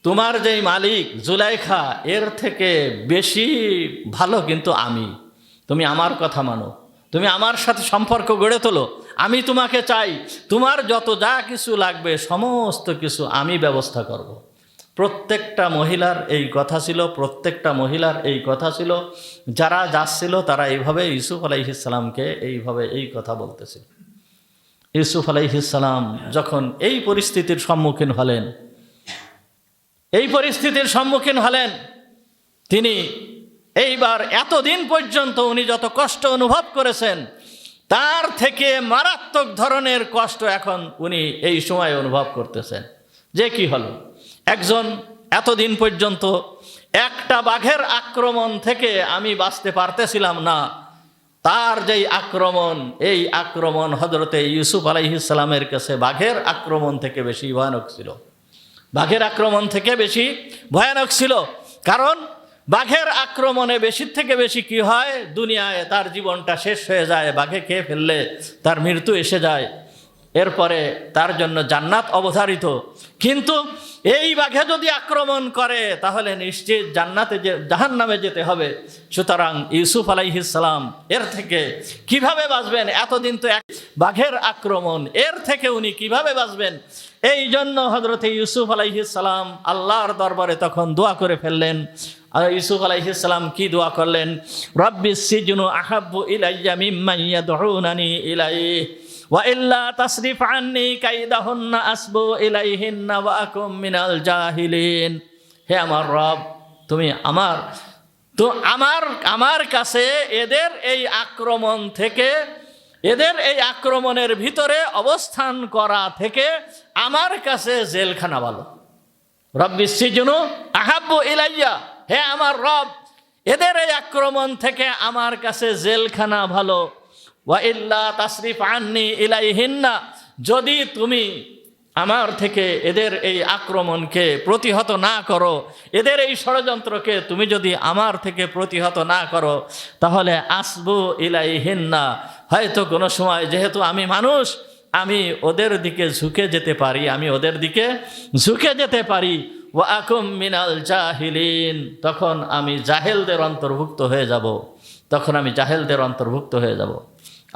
তোমার যেই মালিক জুলেখা, এর থেকে বেশি ভালো কিন্তু আমি। তুমি আমার কথা মানো, তুমি আমার সাথে সম্পর্ক গড়ে তোলো, আমি তোমাকে চাই, তোমার যা কিছু লাগবে সমস্ত কিছু আমি ব্যবস্থা করব। প্রত্যেকটা মহিলার এই কথা ছিল, যারা যাচ্ছিল তারা এইভাবে ইউসুফ আলাইহিস সালামকে এই কথা বলতেছিল। ইউসুফ আলাইহিস সালাম যখন এই পরিস্থিতির সম্মুখীন হলেন, তিনি এইবার এতদিন পর্যন্ত উনি যত কষ্ট অনুভব করেছেন, তার থেকে মারাত্মক ধরনের কষ্ট এখন উনি এই সময় অনুভব করতেছেন। যে কি হলো, একজন এতদিন পর্যন্ত একটা বাঘের আক্রমণ থেকে আমি বাঁচতে পারতেছিলাম না, তার যেই আক্রমণ, এই আক্রমণ হযরতে ইউসুফ আলাইহিস সালামের কাছে বাঘের আক্রমণ থেকে বেশি ভয়ানক ছিল। বাঘের আক্রমণ থেকে বেশি ভয়ানক ছিল। কারণ বাঘের আক্রমণে বেশির থেকে বেশি কি হয়, দুনিয়ায় তার জীবনটা শেষ হয়ে যায়, বাঘে খেয়ে ফেললে তার মৃত্যু এসে যায়। এরপরে তার জন্য জান্নাত অবধারিত। কিন্তু এই বাঘে যদি আক্রমণ করে তাহলে নিশ্চিত জান্নাতে জাহান্নামে যেতে হবে। সুতরাং ইউসুফ আলাইহিস সালাম এর থেকে কিভাবে বাঁচবেন? এতদিন তো এক বাঘের আক্রমণ, এর থেকে উনি কিভাবে বাঁচবেন? এই জন্য হযরতে ইউসুফ আলাইহিস সালাম আল্লাহর দরবারে তখন দোয়া করে ফেললেন। আর ইউসুফ আলাইহিস সালাম কি দোয়া করলেন? রব্বিস সিজনু আহাব্বু ইলাইয়া মিম্মা ইয়াদউনানি ইলাইহি ওয়া ইল্লা তাসরিফ আন্নি কাইদাহুন্না আসবু ইলাইহিন্না ওয়া আকুম মিনাল জাহিলিন। হে আমার রব, তুমি আমার কাছে এদের এই আক্রমণ থেকে, এদের এই আক্রমণের ভিতরে অবস্থান করা থেকে আমার কাছে জেলখানা ভালো। রব্বিস সিজনু আহাব্বু ইলাইয়া, হে আমার রব, এদের এই আক্রমণ থেকে আমার কাছে জেলখানা ভালো। ওয়া ইল্লা তাসরিফ আন্নি ইলাইহিন্না, যদি তুমি আমার থেকে এদের এই আক্রমণকে প্রতিহত না করো, এদের এই ষড়যন্ত্রকে তুমি যদি আমার থেকে প্রতিহত না করো, তাহলে আসবু ইলাইহিন্না, হয়তো কোনো সময় যেহেতু আমি মানুষ, আমি ওদের দিকে ঝুঁকে যেতে পারি, ওয়া আকুম মিনাল জাহিলিন, তখন আমি জাহেলদের অন্তর্ভুক্ত হয়ে যাব।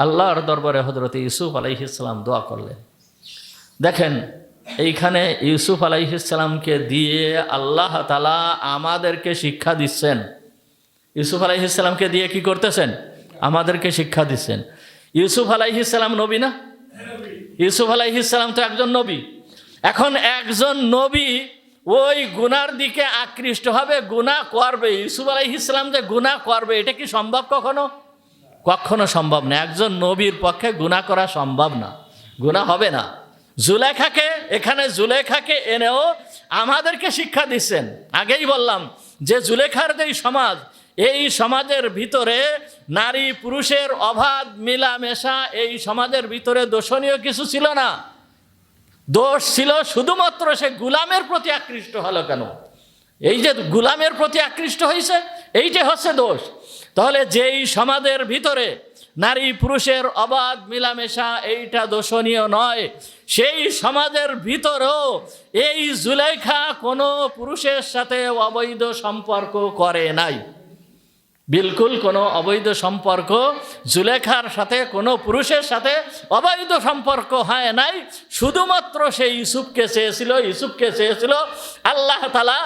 আল্লাহর দরবারে হযরত ইউসুফ আলাইহিস সালাম দোয়া করলেন। দেখেন, এইখানে ইউসুফ আলাইহিস সালামকে দিয়ে আল্লাহ তাআলা আমাদেরকে শিক্ষা দিচ্ছেন। ইউসুফ আলাইহিস সালামকে দিয়ে কি করতেছেন? আমাদেরকে শিক্ষা দিচ্ছেন। ইউসুফ আলাইহিস সালাম নবী না? ইউসুফ আলাইহিস সালাম তো একজন নবী। এখন একজন নবী ওই গুনার দিকে আকৃষ্ট হবে, গুনাহ করবে। ইউসুফ আলাইহিস সালাম যে গুনাহ করবে, এটা কি সম্ভব? কখনো সম্ভব না। একজন নবীর পক্ষে গুনাহ করা সম্ভব না, গুনাহ হবে না। জুলেখাকে এনেও আমাদেরকে শিক্ষা দিচ্ছেন। আগেই বললাম যে জুলেখার যেই সমাজ, এই সমাজের ভিতরে নারী পুরুষের অবাধ মিলামেশা, এই সমাজের ভিতরে দোষণীয় কিছু ছিল না। দোষ ছিল শুধুমাত্র সে গুলামের প্রতি আকৃষ্ট হলো। কেন? এই যে গুলামের প্রতি আকৃষ্ট হয়েছে, এইটা হচ্ছে দোষ। তাহলে যেই সমাজের ভিতরে নারী পুরুষের অবাধ মিলামেশা, এইটা দোষণীয় নয়, সেই সমাজের ভিতরেও এই জুলেখা কোনো পুরুষের সাথে অবৈধ সম্পর্ক করে নাই। বিলকুল কোনো অবৈধ সম্পর্ক জুলেখার সাথে কোনো পুরুষের সাথে অবৈধ সম্পর্ক হয় নাই। শুধুমাত্র সে ইউসুফকে চেয়েছিল। আল্লাহ তাআলা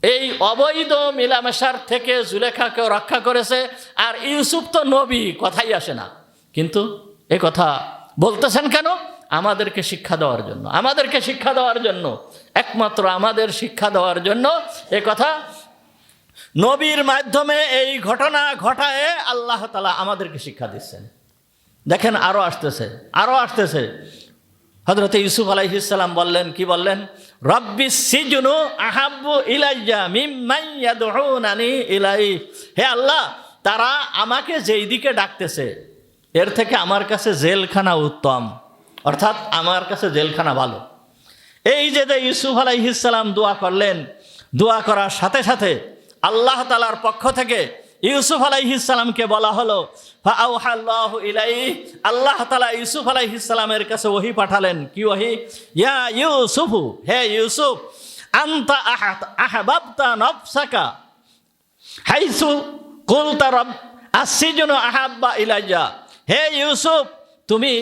এই অবৈধ মিলামেশার থেকে জুলেখাকে রক্ষা করেছে। আর ইউসুফ তো নবী, কথাই আসে না। কিন্তু এ কথা বলতেছেন কেন? আমাদেরকে শিক্ষা দেওয়ার জন্য, একমাত্র আমাদের শিক্ষা দেওয়ার জন্য এ কথা। নবীর মাধ্যমে এই ঘটনা ঘটায় আল্লাহ তাআলা আমাদেরকে শিক্ষা দিচ্ছেন। দেখেন, আরো আসতেছে। হযরত ইউসুফ আলাইহিস সালাম বললেন, কি বললেন? রব্বিস সিজনু আহাব্বু ইলাইয়া মিম্মা ইয়াদউনানি ইলাইহি, হে আল্লাহ, তারা আমাকে যেই দিকে ডাকতেছে এর থেকে আমার কাছে জেলখানা উত্তম, অর্থাৎ আমার কাছে জেলখানা ভালো। এই যে ইউসুফ আলাইহিস সালাম দোয়া করলেন, দোয়া করার সাথে সাথে আল্লাহ তাআলার পক্ষ থেকে ইউসুফ আলাইহিস সালামকে বলা হলো, ফাআওহাল্লাহু ইলাইহি, আল্লাহ তাআলা ইউসুফ আলাইহিস সালামের কাছে ওহী পাঠালেন। কি ওহী? ইয়া ইউসুফু, হে ইউসুফ, আনতা আহবাবতা নফসাকা হাইসু কুলতা রব আসসিজনু আহাব্বা ইলাইয়া, হে ইউসুফ, তুমি,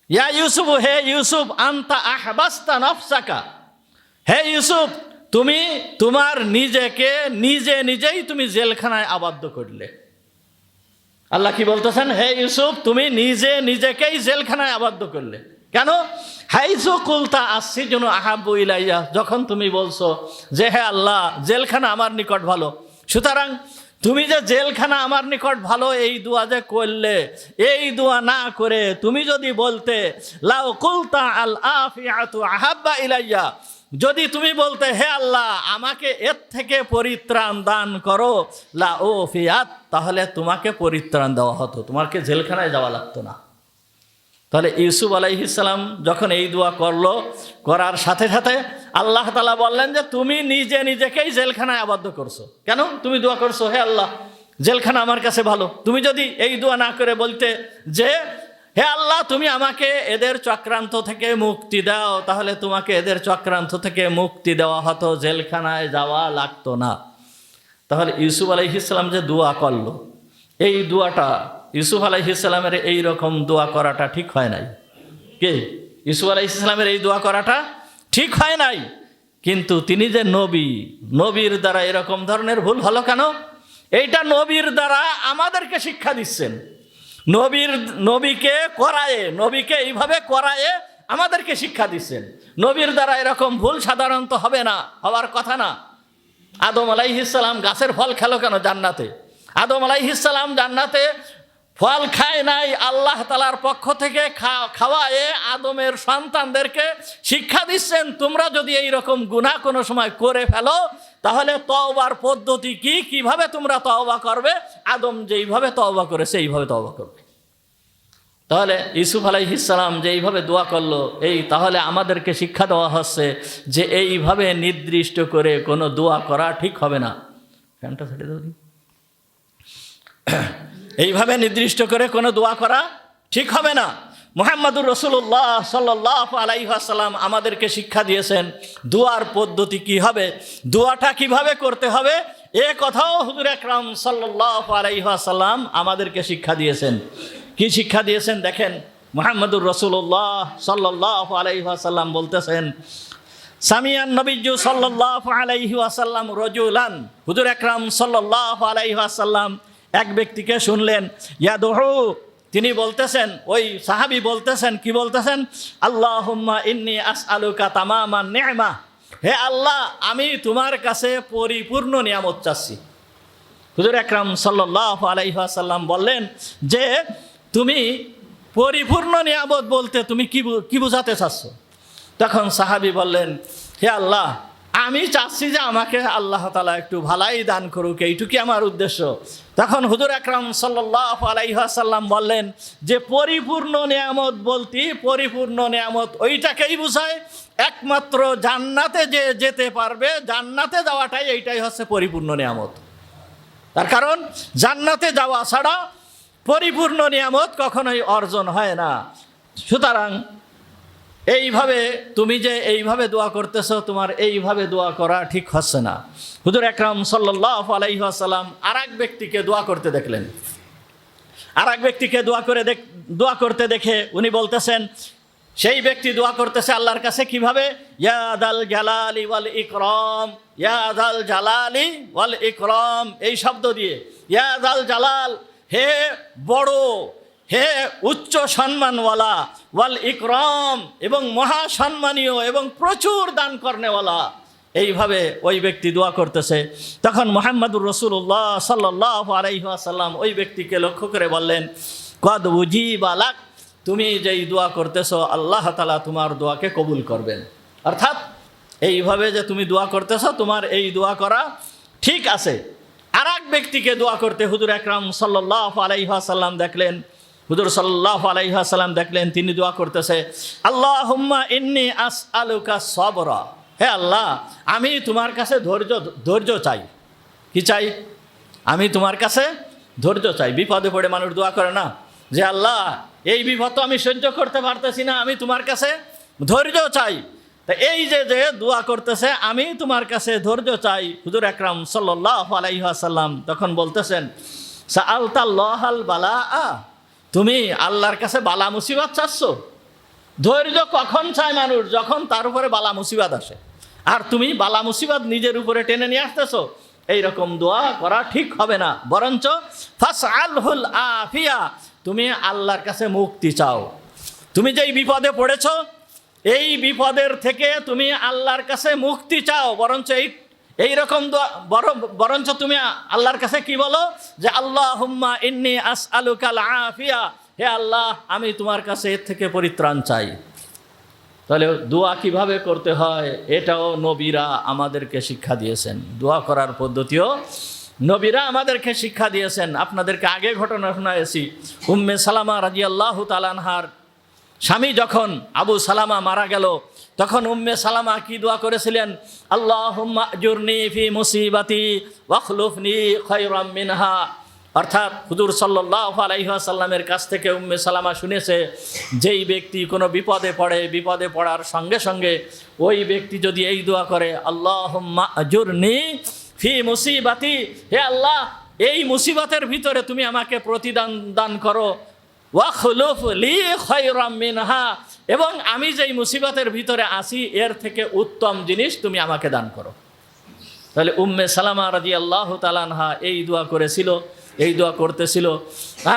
ইয়া ইউসুফু, হে ইউসুফ, আনতা আহবাস্তা নফসাকা, হে ইউসুফ, তুমি তোমার নিজেই তুমি জেলখানায় আবদ্ধ করলে। আল্লাহ কি বলতেছেন? হে ইউসুফ, তুমি নিজেকেই জেলখানায় আবদ্ধ করলে। কেন? হাইসু কুলতা আসসিজনু আহাব্বু ইলাইয়া, যখন তুমি বলছো যে হে আল্লাহ, জেলখানা আমার নিকট ভালো, সুতরাং তুমি যে জেলখানা আমার নিকট ভালো, এই দোয়া যে করলে, এই দোয়া না করে তুমি যদি বলতে লাউ কুলতা আল আফিয়াতু আহাব্বা ইলাইয়া, যদি তুমি বলতে হে আল্লাহ, আমাকে এর থেকে পরিত্রাণ দান করো, লা উফিয়াত, তাহলে তোমাকে পরিত্রাণ দেওয়া হতো, তোমাকে জেলখানায় যাওয়া লাগতো না। তাহলে ইউসুফ আলাইহিস সালাম যখন এই দোয়া করলো, করার সাথে সাথে আল্লাহ তাআলা বললেন যে তুমি নিজেকেই জেলখানায় আবদ্ধ করছো। কেন? তুমি দোয়া করছো হে আল্লাহ, জেলখানা আমার কাছে ভালো। তুমি যদি এই দোয়া না করে বলতে যে হে আল্লাহ তুমি আমাকে এদের চক্রান্ত থেকে মুক্তি দাও, তাহলে তোমাকে এদের চক্রান্ত থেকে মুক্তি দেওয়া হতো, জেলখানায় যাওয়া লাগতো না। তাহলে ইউসুফ আলাইহিস সালাম যে দোয়া করলো, এই দোয়াটা ইউসুফ আলাইহিস সালামের এই রকম দোয়া করাটা ঠিক হয় নাই। কে? ইউসুফ আলাইহিস সালামের এই দোয়া করাটা ঠিক হয় নাই। কিন্তু তিনি যে নবী, নবীর দ্বারা এরকম ধরনের ভুল হলো কেন? এইটা নবীর দ্বারা আমাদেরকে শিক্ষা দিচ্ছেন। নবীকে করায়ে, নবীকে এইভাবে করায়ে আমাদেরকে শিক্ষা দিচ্ছেন। নবীর দ্বারা এরকম ভুল সাধারণত হবে না, হওয়ার কথা না। আদম আলাইহিস সালাম গাছের ফল খেলো কেন জান্নাতে? আদম আলাইহিস সালাম জান্নাতে ফল খায় নাই, আল্লাহ তাআলার পক্ষ থেকে খাওয়ায়ে আদমের সন্তানদেরকে শিক্ষা দিচ্ছেন, তোমরা যদি এই রকম গুনাহ কোনো সময় করে ফেলো তাহলে তওবার পদ্ধতি কি, কিভাবে তোমরা তওবা করবে। আদম যেইভাবে তওবা করেছে এইভাবে তওবা করবে। তাহলে ইউসুফ আলাইহিস সালাম যে এইভাবে দোয়া করলো, তাহলে আমাদেরকে শিক্ষা দেওয়া হচ্ছে যে এইভাবে নির্দিষ্ট করে কোনো দোয়া করা ঠিক হবে না। ফ্যানটা ছেড়ে দাও। এইভাবে নির্দিষ্ট করে কোনো দোয়া করা ঠিক হবে না। মুহাম্মদুর রাসূলুল্লাহ সাল্লাল্লাহু আলাইহি ওয়াসাল্লাম আমাদেরকে শিক্ষা দিয়েছেন দোয়ার পদ্ধতি কি হবে, দোয়াটা কিভাবে করতে হবে। এ কথাও হুজুর আকরাম সাল্লাল্লাহু আলাইহি ওয়াসাল্লাম আমাদেরকে শিক্ষা দিয়েছেন। কি শিক্ষা দিয়েছেন দেখেন, মুহাম্মদুর রাসূলুল্লাহ সাল্লাল্লাহু আলাইহি ওয়াসাল্লাম বলতেছেন, সামিয়ান নবিয়্যু সাল্লাল্লাহু আলাইহি ওয়াসাল্লাম রাজুলান, হুজুর আকরাম সাল্লাল্লাহু আলাইহি ওয়াসাল্লাম এক ব্যক্তিকে শুনলেন, ইয়াদহু, তিনি বলতেছেন, ওই সাহাবী বলতেছেন, কি বলতেছেন, আল্লাহুম্মা ইন্নী আসআলুকা তামামান নি'মা, হে আল্লাহ আমি তোমার কাছে পরিপূর্ণ নিয়ামত চাচ্ছি। হুজুর আকরাম সাল্লাল্লাহু আলাইহি ওয়াসাল্লাম বললেন যে তুমি পরিপূর্ণ নিয়ামত বলতে তুমি কি বোঝাতে চাচ্ছ? তখন সাহাবী বললেন, হে আল্লাহ আমি চাচ্ছি যে আমাকে আল্লাহ তাআলা একটু ভালাই দান করুক, এইটুকুই আমার উদ্দেশ্য। তখন হুজুর আকরাম সাল্লাল্লাহু আলাইহি ওয়াসাল্লাম বললেন যে পরিপূর্ণ নিয়ামত বলতে পরিপূর্ণ নিয়ামত ওইটাকেই বোঝায় একমাত্র জান্নাতে যে যেতে পারবে, জান্নাতে যাওয়াটাই এইটাই হচ্ছে পরিপূর্ণ নিয়ামত। তার কারণ জান্নাতে যাওয়া ছাড়া পরিপূর্ণ নিয়ামত কখনোই অর্জন হয় না। সুতরাং এইভাবে তুমি যে এইভাবে দোয়া করতেছো, তোমার এইভাবে দোয়া করা ঠিক হচ্ছে না। হুজুর আকরাম সাল্লাল্লাহু আলাইহি ওয়াসাল্লাম আরেক ব্যক্তিকে দোয়া করতে দেখলেন। আরেক ব্যক্তিকে দোয়া করতে দেখে উনি বলতেছেন, সেই ব্যক্তি দোয়া করতেছে আল্লাহর কাছে কিভাবে, ইয়া দাল জালালি ওয়াল ইকরাম, ইয়া দাল জালালি ওয়াল ইকরাম, এই শব্দ দিয়ে, ইয়া দাল জালাল, হে বড়, হে উচ্চ সম্মানওয়ালা, ওয়াল ইকরাম, এবং মহা সম্মানীয় এবং প্রচুর দান করনেওয়ালা। এইভাবে ওই ব্যক্তি দোয়া করতেছে। তখন মুহাম্মদুর রাসূলুল্লাহ সাল্লাল্লাহু আলাইহি ওয়াসাল্লাম ওই ব্যক্তিকে লক্ষ্য করে বললেন, কদ উজিবা লাক, তুমি যেই দোয়া করতেছো আল্লাহ তাআলা তোমার দোয়াকে কবুল করবেন। অর্থাৎ এইভাবে যে তুমি দোয়া করতেছো তোমার এই দোয়া করা ঠিক আছে। আর এক ব্যক্তিকে দোয়া করতে হুজুর আকরাম সাল্লাল্লাহু আলাইহি ওয়াসাল্লাম দেখলেন, হুজুর সাল্লাল্লাহু আলাইহি ওয়াসাল্লাম দেখলেন তিনি দোয়া করতেছে, আল্লাহুম্মা ইন্নী আসআলুকা সবরা, হে আল্লাহ আমি তোমার কাছে ধৈর্য চাই। কি চাই? আমি তোমার কাছে ধৈর্য চাই। বিপদে পড়ে মানুষ দোয়া করে না যে আল্লাহ এই বিপদ তো আমি সহ্য করতে পারতেছি না, আমি তোমার কাছে ধৈর্য চাই। তা এই যে দোয়া করতেছে আমি তোমার কাছে ধৈর্য চাই, হুজুর আকরাম সাল্লাল্লাহু আলাইহি ওয়াসাল্লাম তখন বলতেছেন, সাআলতাল্লাহাল বালাআ, তুমি আল্লাহর কাছে বালা মুসিবত চাচ্ছ। ধৈর্য কখন চায় মানুষ? যখন তার উপরে বালা মুসিবত আসে। আর তুমি বালা মুসিবত নিজের উপরে টেনে নিয়ে আসতেছো, এইরকম দোয়া করা ঠিক হবে না। বরঞ্চ ফাসআলহুল আফিয়া, তুমি আল্লাহর কাছে মুক্তি চাও। তুমি যেই বিপদে পড়েছ এই বিপদের থেকে তুমি আল্লাহর কাছে মুক্তি চাও। বরঞ্চ এইরকম দোয়া, বরঞ্চ তুমি আল্লাহর কাছে কি বলো যে আল্লাহুম্মা ইন্নী আসআলুকাল আফিয়া, হে আল্লাহ আমি তোমার কাছে এর থেকে পরিত্রাণ চাই। তাহলে দোয়া কিভাবে করতে হয় এটাও নবীরা আমাদেরকে শিক্ষা দিয়েছেন। দোয়া করার পদ্ধতিও নবীরা আমাদেরকে শিক্ষা দিয়েছেন। আপনাদেরকে আগে ঘটনা শোনায়েছি, উম্মে সালামা রাদিয়াল্লাহু তাআলা আনহার স্বামী যখন আবু সালামা মারা গেল তখন উম্মে সালামা কি দোয়া করেছিলেন, আল্লাহুম্মা আজুরনি ফি মুসিবাতি ওয়াখলুফনি খায়রাম মিনহা, অর্থাৎ হুজুর সাল্লাল্লাহু আলাইহি ওয়াসাল্লামের কাছ থেকে উম্মে সালামা শুনেছে, যেই ব্যক্তি কোনো বিপদে পড়ে, বিপদে পড়ার সঙ্গে সঙ্গে ওই ব্যক্তি যদি এই দোয়া করে, আল্লাহুম্মা আজুরনি ফি মুসিবাতি, হে আল্লাহ এই মুসিবতের ভিতরে তুমি আমাকে প্রতিদান দান করো, ওয়াখলুফ লি খায়রাম মিনহা, এবং আমি যেই মুসিবতের ভিতরে আছি এর থেকে উত্তম জিনিস তুমি আমাকে দান করো। তাহলে উম্মে সালামা রাদিয়াল্লাহু তাআলা আনহা এই দোয়া করেছিল, এই দোয়া করতেছিল,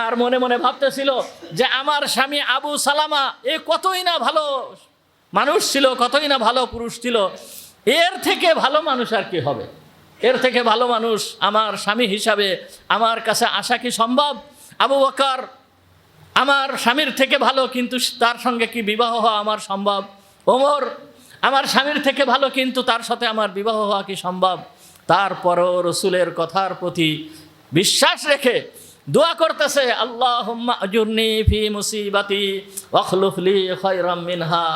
আর মনে মনে ভাবতেছিল যে আমার স্বামী আবু সালামা এ কতই না ভালো মানুষ ছিল, কতই না ভালো পুরুষ ছিল, এর থেকে ভালো মানুষ আর কি হবে, এর থেকে ভালো মানুষ আমার স্বামী হিসাবে আমার কাছে আসা কি সম্ভব? আবু বকর আমার স্বামীর থেকে ভালো, কিন্তু তার সঙ্গে কি বিবাহ হওয়া আমার সম্ভব? ওমর আমার স্বামীর থেকে ভালো, কিন্তু তার সাথে আমার বিবাহ হওয়া কি সম্ভব? তারপরও রসুলের কথার প্রতি বিশ্বাস রেখে দোয়া করতেছে, আল্লাহুম্মা আজুরনি ফি মুসিবাতি ওয়াখলুফ লি খায়রাম মিনহা।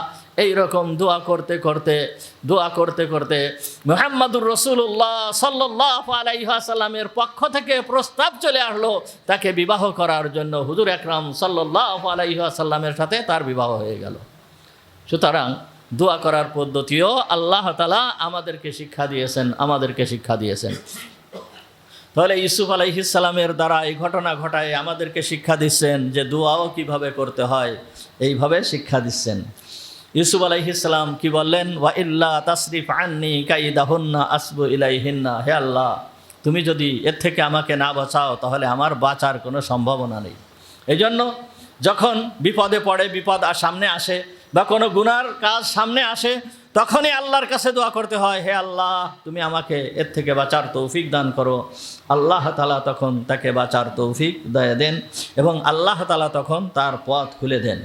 এইরকম দোয়া করতে করতে মুহাম্মাদুর রাসূলুল্লাহ সাল্লাল্লাহু আলাইহি ওয়াসাল্লামের পক্ষ থেকে প্রস্তাব চলে আসলো তাকে বিবাহ করার জন্য। হুজুর আকরাম সাল্লাল্লাহু আলাইহি ওয়াসাল্লামের সাথে তার বিবাহ হয়ে গেল। সুতরাং দোয়া করার পদ্ধতিও আল্লাহ তাআলা আমাদেরকে শিক্ষা দিয়েছেন। তাহলে ইউসুফ আলাইহিস সালামের দ্বারা এই ঘটনা ঘটায় আমাদেরকে শিক্ষা দিচ্ছেন যে দোয়াও কিভাবে করতে হয়, এইভাবে শিক্ষা দিচ্ছেন। ইউসুফ আলাইহিস সালাম কি বললেন? ওয়া ইল্লা তাসরিফ আন্নি কাইদাহুন্না আসবু ইলাইহিন্না, হে আল্লাহ তুমি যদি এর থেকে আমাকে না বাঁচাও তাহলে আমার বাঁচার কোনো সম্ভাবনা নেই। এই জন্য যখন বিপদে পড়ে, বিপদ সামনে আসে বা কোনো গুনার কাজ সামনে আসে, তখনই আল্লাহর কাছে দোয়া করতে হয়, হে আল্লাহ তুমি আমাকে এর থেকে বাঁচার তৌফিক দান করো। আল্লাহ তাআলা তখন তাকে বাঁচার তৌফিক দেন এবং আল্লাহ তাআলা তখন তার পথ খুলে দেন।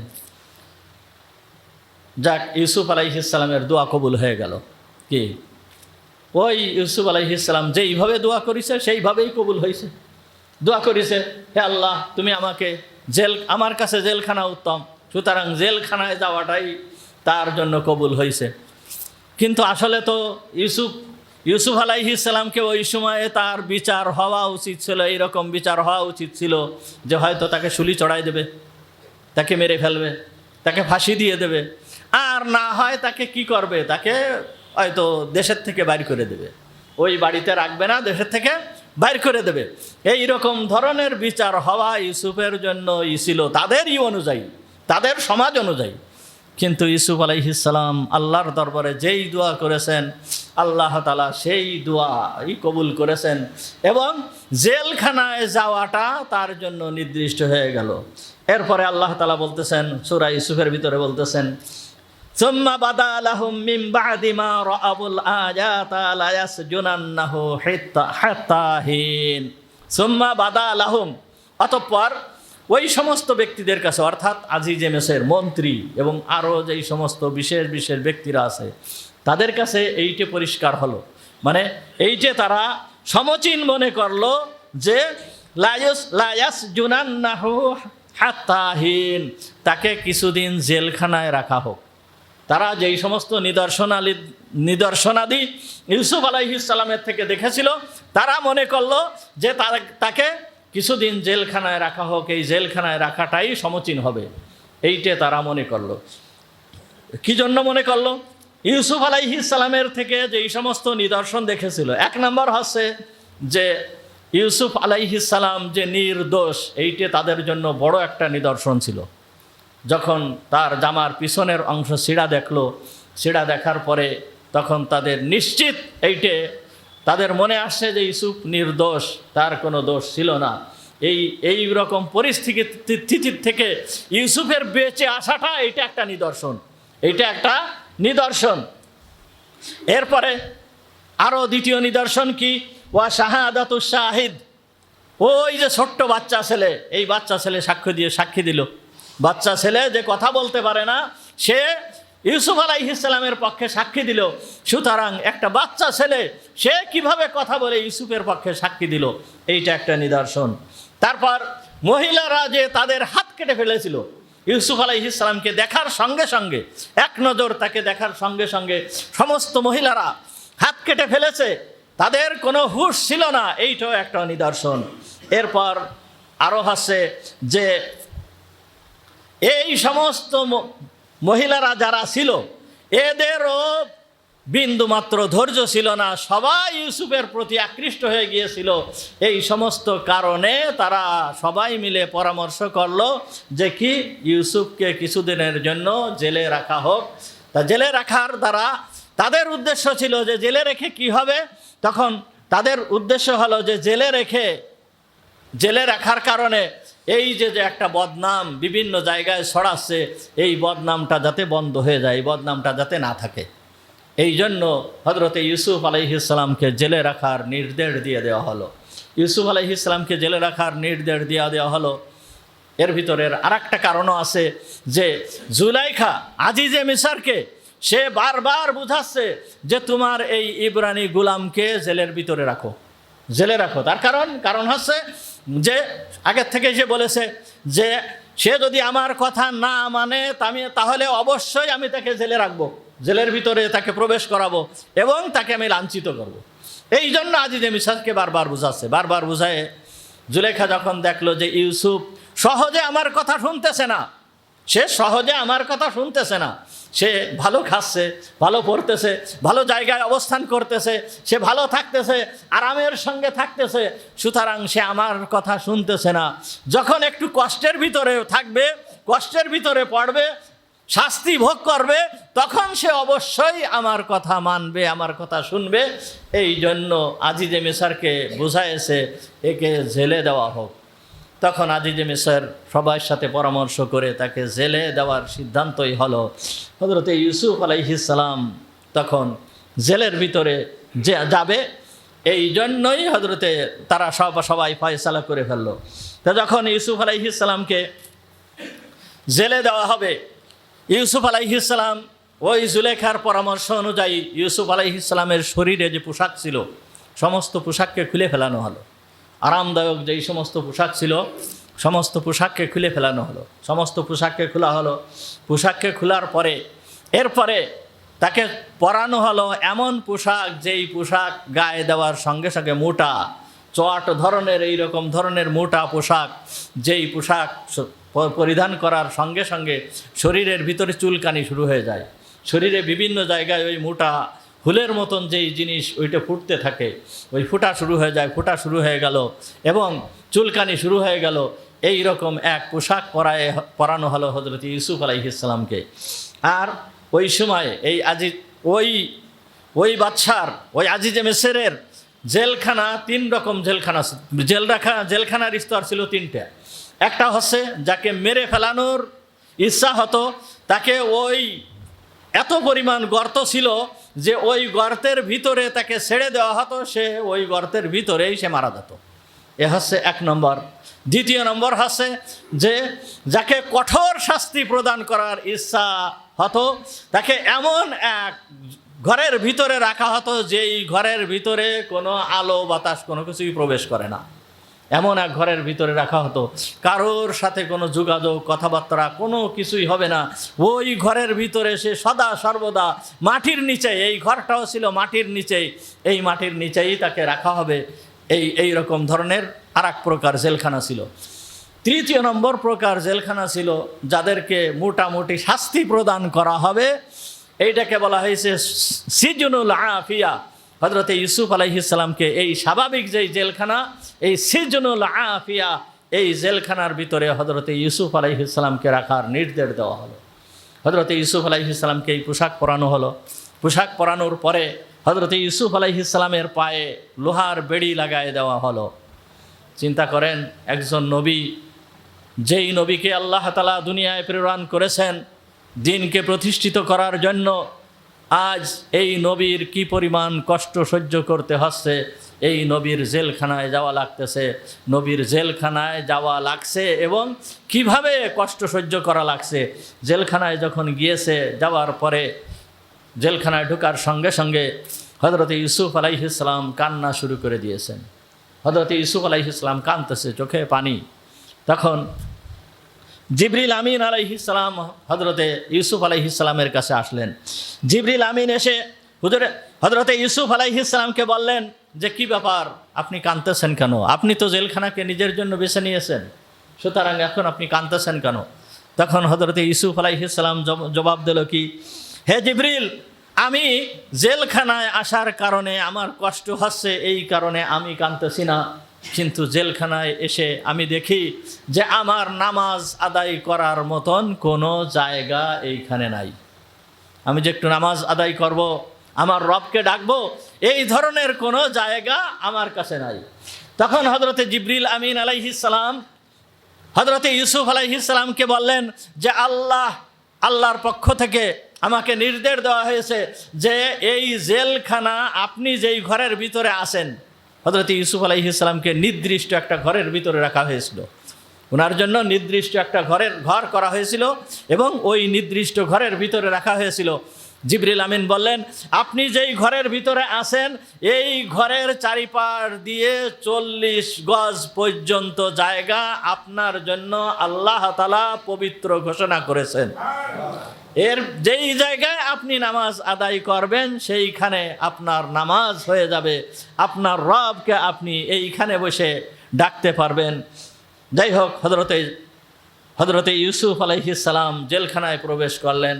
যাক, ইউসুফ আলাইহিস সালামের দোয়া কবুল হয়ে গেল। কি ওই ইউসুফ আলাইহিস সালাম যেইভাবে দোয়া করেছে সেইভাবেই কবুল হয়েছে। দোয়া করেছে, হে আল্লাহ তুমি আমাকে আমার কাছে জেলখানা উত্তম, সুতরাং জেলখানায় যাওয়াটাই তার জন্য কবুল হয়েছে। কিন্তু আসলে তো ইউসুফ আলাইহিস সালামকে ওই সময়ে তার বিচার হওয়া উচিত ছিল, এইরকম বিচার হওয়া উচিত ছিল যে হয়তো তাকে শুলি চড়াই দেবে, তাকে মেরে ফেলবে, তাকে ফাঁসি দিয়ে দেবে, আর না হয় তাকে কি করবে, তাকে হয়তো দেশের থেকে বাইর করে দেবে, ওই বাড়িতে রাখবে না, দেশের থেকে বাইর করে দেবে। এই রকম ধরনের বিচার হওয়া ইউসুফের জন্য ছিল তাদেরই অনুযায়ী, তাদের সমাজ অনুযায়ী। কিন্তু ইউসুফ আলাইহিস সালাম আল্লাহর দরবারে যেই দোয়া করেছেন, আল্লাহ তাআলা সেই দোয়াই কবুল করেছেন এবং জেলখানায় যাওয়াটা তার জন্য নির্দিষ্ট হয়ে গেল। এরপরে আল্লাহ তাআলা বলতেছেন, সূরা ইউসুফের ভিতরে বলতেছেন, সুম্মা বাদা লাহুম মিন বাদি মা রাআবুল আয়াতা লা ইয়াসজুনান্নাহু হাত্তা হিন। সুম্মা বাদা লাহুম, অতঃপর ওই সমস্ত ব্যক্তিদের কাছে, অর্থাৎ আজিজে মিসর, মন্ত্রী এবং আরও যেই সমস্ত বিশেষ বিশেষ ব্যক্তিরা আছে তাদের কাছে এইটে পরিষ্কার হলো, মানে এইটে তারা সমচীন মনে করলো যে লা ইয়াসজুনান্নাহু হাত্তা হিন, তাকে কিছুদিন জেলখানায় রাখা হোক। তারা যেই সমস্ত নিদর্শনাদি ইউসুফ আলাইহিস সালামের থেকে দেখেছিল, তারা মনে করলো যে তাকে কিছুদিন জেলখানায় রাখা হোক, এই জেলখানায় রাখাটাই সমচীন হবে, এইটে তারা মনে করলো। কি জন্য মনে করলো? ইউসুফ আলাইহিস সালামের থেকে যেই সমস্ত নিদর্শন দেখেছিল, এক নম্বর হচ্ছে যে ইউসুফ আলাইহিস সালাম যে নির্দোষ, এইটে তাদের জন্য বড় একটা নিদর্শন ছিল। যখন তার জামার পিছনের অংশ ছিঁড়া দেখলো, ছিঁড়া দেখার পরে তখন তাদের নিশ্চিত এইটে তাদের মনে আসছে যে ইউসুফ নির্দোষ, তার কোনো দোষ ছিল না। এই রকম পরিস্থিতির থেকে ইউসুফের বেঁচে আসাটা এটা একটা নিদর্শন, এইটা একটা নিদর্শন। এরপরে আরও দ্বিতীয় নিদর্শন কি? ওয়া শাহাদাতুশ শাহিদ, ওই যে ছোট্ট বাচ্চা ছেলে, এই বাচ্চা ছেলে সাক্ষী দিল। বাচ্চা ছেলে যে কথা বলতে পারে না, সে ইউসুফ আলাইহিস সালামের পক্ষে সাক্ষী দিল। সুতরাং একটা বাচ্চা ছেলে সে কিভাবে কথা বলে ইউসুফের পক্ষে সাক্ষী দিল, এইটা একটা নিদর্শন। তারপর মহিলারা যে তাদের হাত কেটে ফেলেছিল ইউসুফ আলাইহিস সালামকে দেখার সঙ্গে সঙ্গে, এক নজর তাকে দেখার সঙ্গে সঙ্গে সমস্ত মহিলারা হাত কেটে ফেলেছে, তাদের কোনো হুঁশ ছিল না, এইটাও একটা নিদর্শন। এরপর আরও আছে যে এই সমস্ত মহিলারা যারা ছিল এদেরও বিন্দুমাত্র ধৈর্য ছিল না, সবাই ইউসুফের প্রতি আকৃষ্ট হয়ে গিয়েছিল। এই সমস্ত কারণে তারা সবাই মিলে পরামর্শ করলো যে কি ইউসুফকে কিছুদিনের জন্য জেলে রাখা হোক। তা জেলে রাখার দ্বারা তাদের উদ্দেশ্য ছিল যে জেলে রেখে কি হবে, তখন তাদের উদ্দেশ্য হলো যে জেলে রাখার কারণে এই যে একটা বদনাম বিভিন্ন জায়গায় ছড়াচ্ছে, এই বদনামটা যাতে বন্ধ হয়ে যায়, এই বদনামটা যাতে না থাকে, এই জন্য হযরতে ইউসুফ আলাইহিস সালামকে জেলে রাখার নির্দেশ দিয়ে দেওয়া হলো। ইউসুফ আলাইহিস সালামকে জেলে রাখার নির্দেশ দিয়ে দেওয়া হলো। এর ভিতরের আরেকটা কারণও আছে যে জুলাইখা আজিজে মিসরকে সে বারবার বুঝাচ্ছে যে তোমার এই ইব্রানি গোলামকে জেলের ভিতরে রাখো, জেলে রাখো। তার কারণ হচ্ছে যে আগের থেকে সে বলেছে যে সে যদি আমার কথা না মানে তাহলে অবশ্যই আমি তাকে জেলে রাখবো, জেলের ভিতরে তাকে প্রবেশ করাবো এবং তাকে আমি লাঞ্ছিত করব। এই জন্য আজিজে মিসরকে বারবার বুঝাচ্ছে। বারবার বুঝায় জুলেখা যখন দেখলো যে ইউসুফ সহজে আমার কথা শুনতেছে না, সে সহজে আমার কথা শুনতেছে না, সে ভালো খাচ্ছে, ভালো পড়তেছে, ভালো জায়গায় অবস্থান করতেছে, সে ভালো থাকতেছে, আরামের সঙ্গে থাকতেছে, সুতরাং সে আমার কথা শুনতেছে না। যখন একটু কষ্টের ভিতরে থাকবে, কষ্টের ভিতরে পড়বে, শাস্তি ভোগ করবে, তখন সে অবশ্যই আমার কথা মানবে, আমার কথা শুনবে। এই জন্য আজিজে মিসরকে বুঝাইছে একে জেলে দেওয়া হোক। তখন আজিজে মিসর সবার সাথে পরামর্শ করে তাকে জেলে দেওয়ার সিদ্ধান্তই হলো। হযরতে ইউসুফ আলাইহিস সালাম তখন জেলের ভিতরে যাবে, এই জন্যই তারা সবাই ফয়সালা করে ফেললো। তো যখন ইউসুফ আলাইহিস সালামকে জেলে দেওয়া হবে, ইউসুফ আলাইহিস সালাম ওই জুলেখার পরামর্শ অনুযায়ী ইউসুফ আলাইহিস সালামের শরীরে যে পোশাক ছিল সমস্ত পোশাককে খুলে ফেলানো হলো। আরামদায়ক যেই সমস্ত পোশাক ছিল সমস্ত পোশাককে খুলে ফেলানো হলো। সমস্ত পোশাককে খোলা হলো। পোশাককে খোলার পরে এরপরে তাকে পরানো হলো এমন পোশাক যেই পোশাক গায়ে দেওয়ার সঙ্গে সঙ্গে মোটা চট ধরনের, এইরকম ধরনের মোটা পোশাক, যেই পোশাক পরিধান করার সঙ্গে সঙ্গে শরীরের ভিতরে চুলকানি শুরু হয়ে যায়। শরীরে বিভিন্ন জায়গায় ওই মোটা হুলের মতন যেই জিনিস ওইটা ফুটতে থাকে, ওই ফুটা শুরু হয়ে যায়, ফুটা শুরু হয়ে গেল এবং চুলকানি শুরু হয়ে গেল। এই রকম এক পোশাক পরানো হলো হযরত ইউসুফ আলাইহিস সালামকে। আর ওই সময় ওই বাদশার ওই আজিজে মিসরের জেলখানা 3 রকম জেলখানার স্তর ছিল 3টা। একটা হচ্ছে যাকে মেরে ফেলানোর ইচ্ছা হতো তাকে ওই এত পরিমাণ গর্ত ছিল যে ওই গর্তের ভিতরে তাকে ছেড়ে দেওয়া হতো, সে ওই গর্তের ভিতরেই সে মারা যেত। এ হচ্ছে 1 নম্বর। 2য় নম্বর হচ্ছে যে যাকে কঠোর শাস্তি প্রদান করার ইচ্ছা হতো তাকে এমন এক ঘরের ভিতরে রাখা হতো যেই ঘরের ভিতরে কোনো আলো বাতাস কোনো কিছুই প্রবেশ করে না। এমন এক ঘরের ভিতরে রাখা হতো, কারোর সাথে কোনো যোগাযোগ কথাবার্তা কোনো কিছুই হবে না। ওই ঘরের ভিতরে সে সদা সর্বদা মাটির নিচে, এই ঘরটাও ছিল মাটির নিচেই, এই মাটির নিচেই তাকে রাখা হবে। এই রকম ধরনের আরেক প্রকার জেলখানা ছিল। 3য় নম্বর প্রকার জেলখানা ছিল যাদেরকে মোটামুটি শাস্তি প্রদান করা হবে, এইটাকে বলা হয়েছে সিজনুল আফিয়া। হযরতে ইউসুফ আলাইহিস সালামকে এই স্বাভাবিক যেই জেলখানা, এই সিজনুল আফিয়া, এই জেলখানার ভিতরে হযরতে ইউসুফ আলাইহিস সালামকে রাখার নির্দেশ দেওয়া হলো। হযরতে ইউসুফ আলাইহিস সালামকে এই পোশাক পরানো হলো। পোশাক পরানোর পরে হযরতে ইউসুফ আলাইহিস সালামের পায়ে লোহার বেড়ি লাগায় দেওয়া হলো। চিন্তা করেন, একজন নবী, যেই নবীকে আল্লাহ তাআলা দুনিয়ায় প্রেরণ করেছেন দ্বীনকে প্রতিষ্ঠিত করার জন্য, আজ এই নবীর কি পরিমাণ কষ্ট সহ্য করতে হচ্ছে। এই নবীর জেলখানায় যাওয়া লাগতেছে, নবীর জেলখানায় যাওয়া লাগছে এবং কিভাবে কষ্ট সহ্য করা লাগছে। জেলখানায় যখন গিয়েছে, যাওয়ার পরে জেলখানায় ঢোকার সঙ্গে সঙ্গে হযরতে ইউসুফ আলাইহিস সালাম কান্না শুরু করে দিয়েছেন। হযরতে ইউসুফ আলাইহিস সালাম কাঁদতেছে, চোখে পানি। তখন জিবরিল আমিন আলাইহিস সালাম হযরতে ইউসুফ আলাইহিস সালামের কাছে আসলেন। জিবরিল আমিন এসে হুজুরে হযরতে ইউসুফ আলাইহিস সালামকে বললেন যে কি ব্যাপার, আপনি কাঁদতেছেন কেন? আপনি তো জেলখানাকে নিজের জন্য বেছে নিয়েছেন, সুতরাং এখন আপনি কাঁদতেছেন কেন? তখন হযরতে ইউসুফ আলাইহিস সালাম জবাব দিল কি, হে জিবরিল, আমি জেলখানায় আসার কারণে আমার কষ্ট হচ্ছে, এই কারণে আমি কাঁদতেছি না, কিন্তু জেলখানায় এসে আমি দেখি যে আমার নামাজ আদায় করার মতন কোনো জায়গা এইখানে নাই। আমি যে একটু নামাজ আদায় করব, আমার রবকে ডাকবো, এই ধরনের কোনো জায়গা আমার কাছে নাই। তখন হযরতে জিবরিল আমিন আলাইহিস সালাম হযরতে ইউসুফ আলাইহিস সালামকে বললেন যে আল্লাহর পক্ষ থেকে আমাকে নির্দেশ দেওয়া হয়েছে যে এই জেলখানা আপনি যেই ঘরের ভিতরে আছেন, হযরতে ইউসুফ আলাইহিস সালামকে নির্দিষ্ট একটা ঘরের ভিতরে রাখা হয়েছিল। ওনার জন্য নির্দিষ্ট একটা ঘর করা হয়েছিল এবং ওই নির্দিষ্ট ঘরের ভিতরে রাখা হয়েছিল। জিবরিল আমিন বললেন, আপনি যেই ঘরের ভিতরে আছেন এই ঘরের চারিপাশ দিয়ে 40 গজ পর্যন্ত জায়গা আপনার জন্য আল্লাহ তাআলা পবিত্র ঘোষণা করেছেন। এর যেই জায়গায় আপনি নামাজ আদায় করবেন সেইখানে আপনার নামাজ হয়ে যাবে, আপনার রবকে আপনি এইখানে বসে ডাকতে পারবেন। যাই হোক, হযরতে ইউসুফ আলাইহিস সালাম জেলখানায় প্রবেশ করলেন।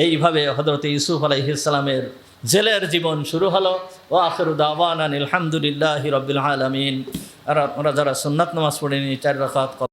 এইভাবে হযরতে ইউসুফ আলাইহিস সালামের জেলের জীবন শুরু হলো। ওয়া আখিরু দাওয়ানা আলহামদুলিল্লাহি রাব্বিল আলামিন। আর আমরা যারা সুন্নাত নামাজ পড়েনি 4 রাকাত